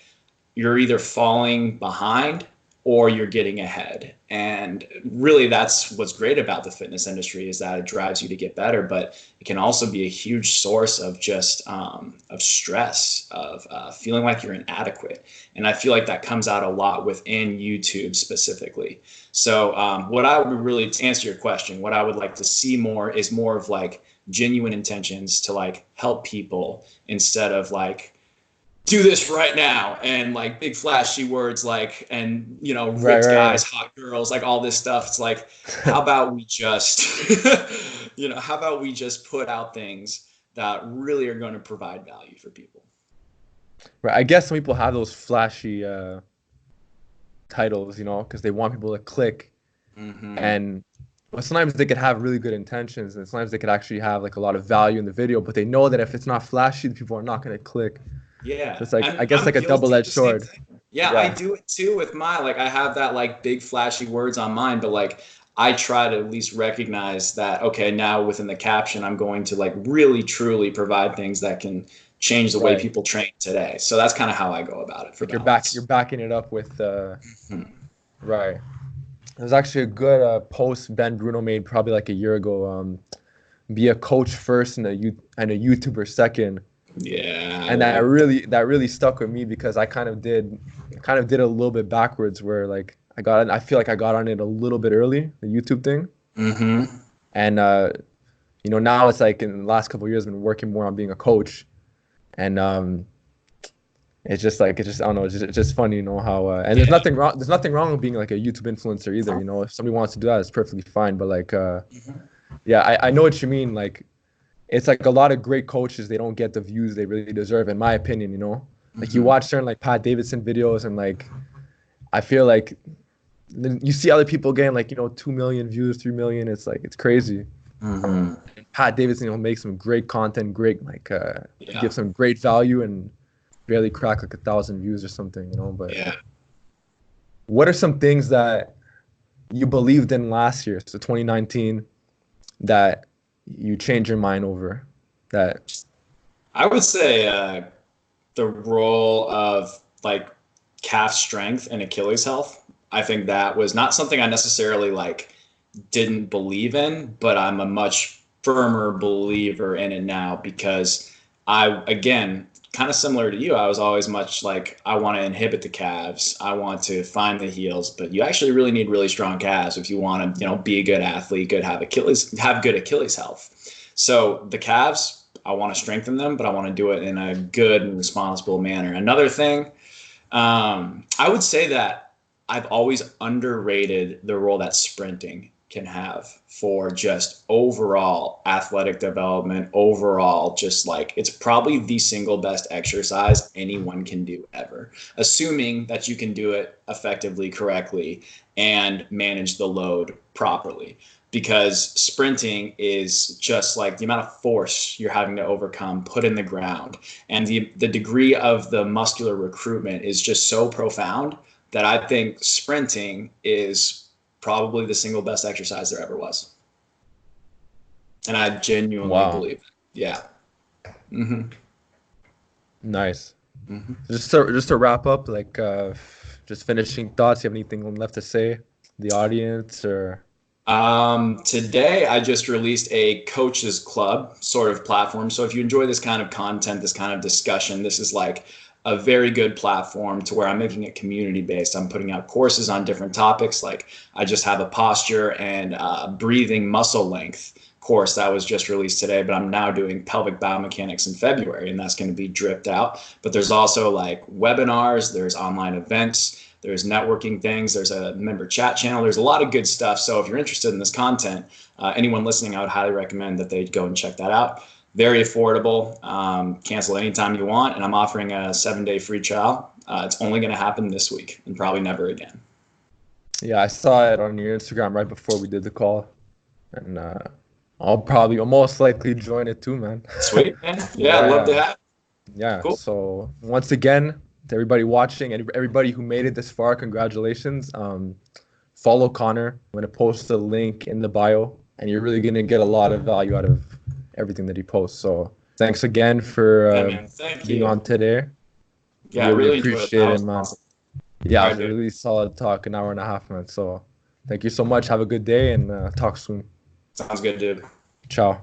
you're either falling behind or you're getting ahead. And really that's what's great about the fitness industry, is that it drives you to get better, but it can also be a huge source of just of stress, of feeling like you're inadequate. And I feel like that comes out a lot within YouTube specifically. So what I would really, to answer your question, what I would like to see more is more of like genuine intentions to like help people, instead of like, do this right now, and like big flashy words, like, and you know, ripped guys, hot girls, like all this stuff. It's like, how about we just how about we just put out things that really are going to provide value for people. Right. I guess some people have those flashy titles, you know, because they want people to click. And but sometimes they could have really good intentions, and sometimes they could actually have like a lot of value in the video, but they know that if it's not flashy, people are not going to click. Yeah. So it's like, I guess, like a double-edged sword. Yeah, I do it too with mine. Like I have that like big flashy words on mine, but like I try to at least recognize that, okay, now within the caption, I'm going to like really truly provide things that can change the way people train today. So that's kind of how I go about it. For like you're backing it up with right. There's actually a good post Ben Bruno made probably like a year ago. Be a coach first and a YouTuber second. Yeah. And that really stuck with me, because I kind of did it a little bit backwards, where like I feel like I got on it a little bit early, the YouTube thing. And you know, now it's like in the last couple of years I've been working more on being a coach, and it's just I don't know, it's just funny, you know, how and there's nothing wrong with being like a YouTube influencer either, you know. If somebody wants to do that, it's perfectly fine, but like yeah, I know what you mean. Like it's like a lot of great coaches, they don't get the views they really deserve, in my opinion, you know. Like you watch certain like Pat Davidson videos, and like I feel like you see other people getting like, you know, 2 million views, 3 million. It's like, it's crazy. Pat Davidson, you know, makes some great content, great like gives some great value, and barely crack like 1,000 views or something, you know. But what are some things that you believed in last year, so 2019, that you changed your mind over that? I would say the role of like calf strength and Achilles health. I think that was not something I necessarily like didn't believe in, but I'm a much firmer believer in it now because again, kind of similar to you, I was always much like, I want to inhibit the calves. I want to find the heels, but you actually really need really strong calves if you want to, be a good athlete, have good Achilles health. So the calves, I want to strengthen them, but I want to do it in a good and responsible manner. Another thing, I would say that I've always underrated the role that sprinting can have for just overall athletic development, overall, just like it's probably the single best exercise anyone can do ever, assuming that you can do it effectively, correctly, and manage the load properly. Because sprinting is just like the amount of force you're having to overcome, put in the ground, and the degree of the muscular recruitment is just so profound that I think sprinting is probably the single best exercise there ever was. And I genuinely believe it. Yeah. Mm-hmm. Nice. Mm-hmm. Just to wrap up, like just finishing thoughts. You have anything left to say, the audience, or? Today I just released a coaches club sort of platform. So if you enjoy this kind of content, this kind of discussion, this is like a very good platform to where I'm making it community based. I'm putting out courses on different topics. Like I just have a posture and breathing muscle length course that was just released today, but I'm now doing pelvic biomechanics in February, and that's going to be dripped out. But there's also like webinars, there's online events, there's networking things, there's a member chat channel, there's a lot of good stuff. So if you're interested in this content, anyone listening, I would highly recommend that they go and check that out. Very affordable, cancel anytime you want, and I'm offering a 7-day free trial. It's only going to happen this week and probably never again. Yeah, I saw it on your Instagram right before we did the call, and I'll most likely join it too, man. Sweet, man. Yeah, I'd love to have. Yeah. Cool. So once again, to everybody watching and everybody who made it this far, congratulations. Follow Conor. I'm gonna post a link in the bio, and you're really gonna get a lot of value out of everything that he posts. So thanks again for being on today. Yeah, I really appreciate it, man. Awesome. Yeah, it was a really solid talk, an hour and a half, man. So thank you so much. Have a good day, and talk soon. Sounds good, dude. Ciao.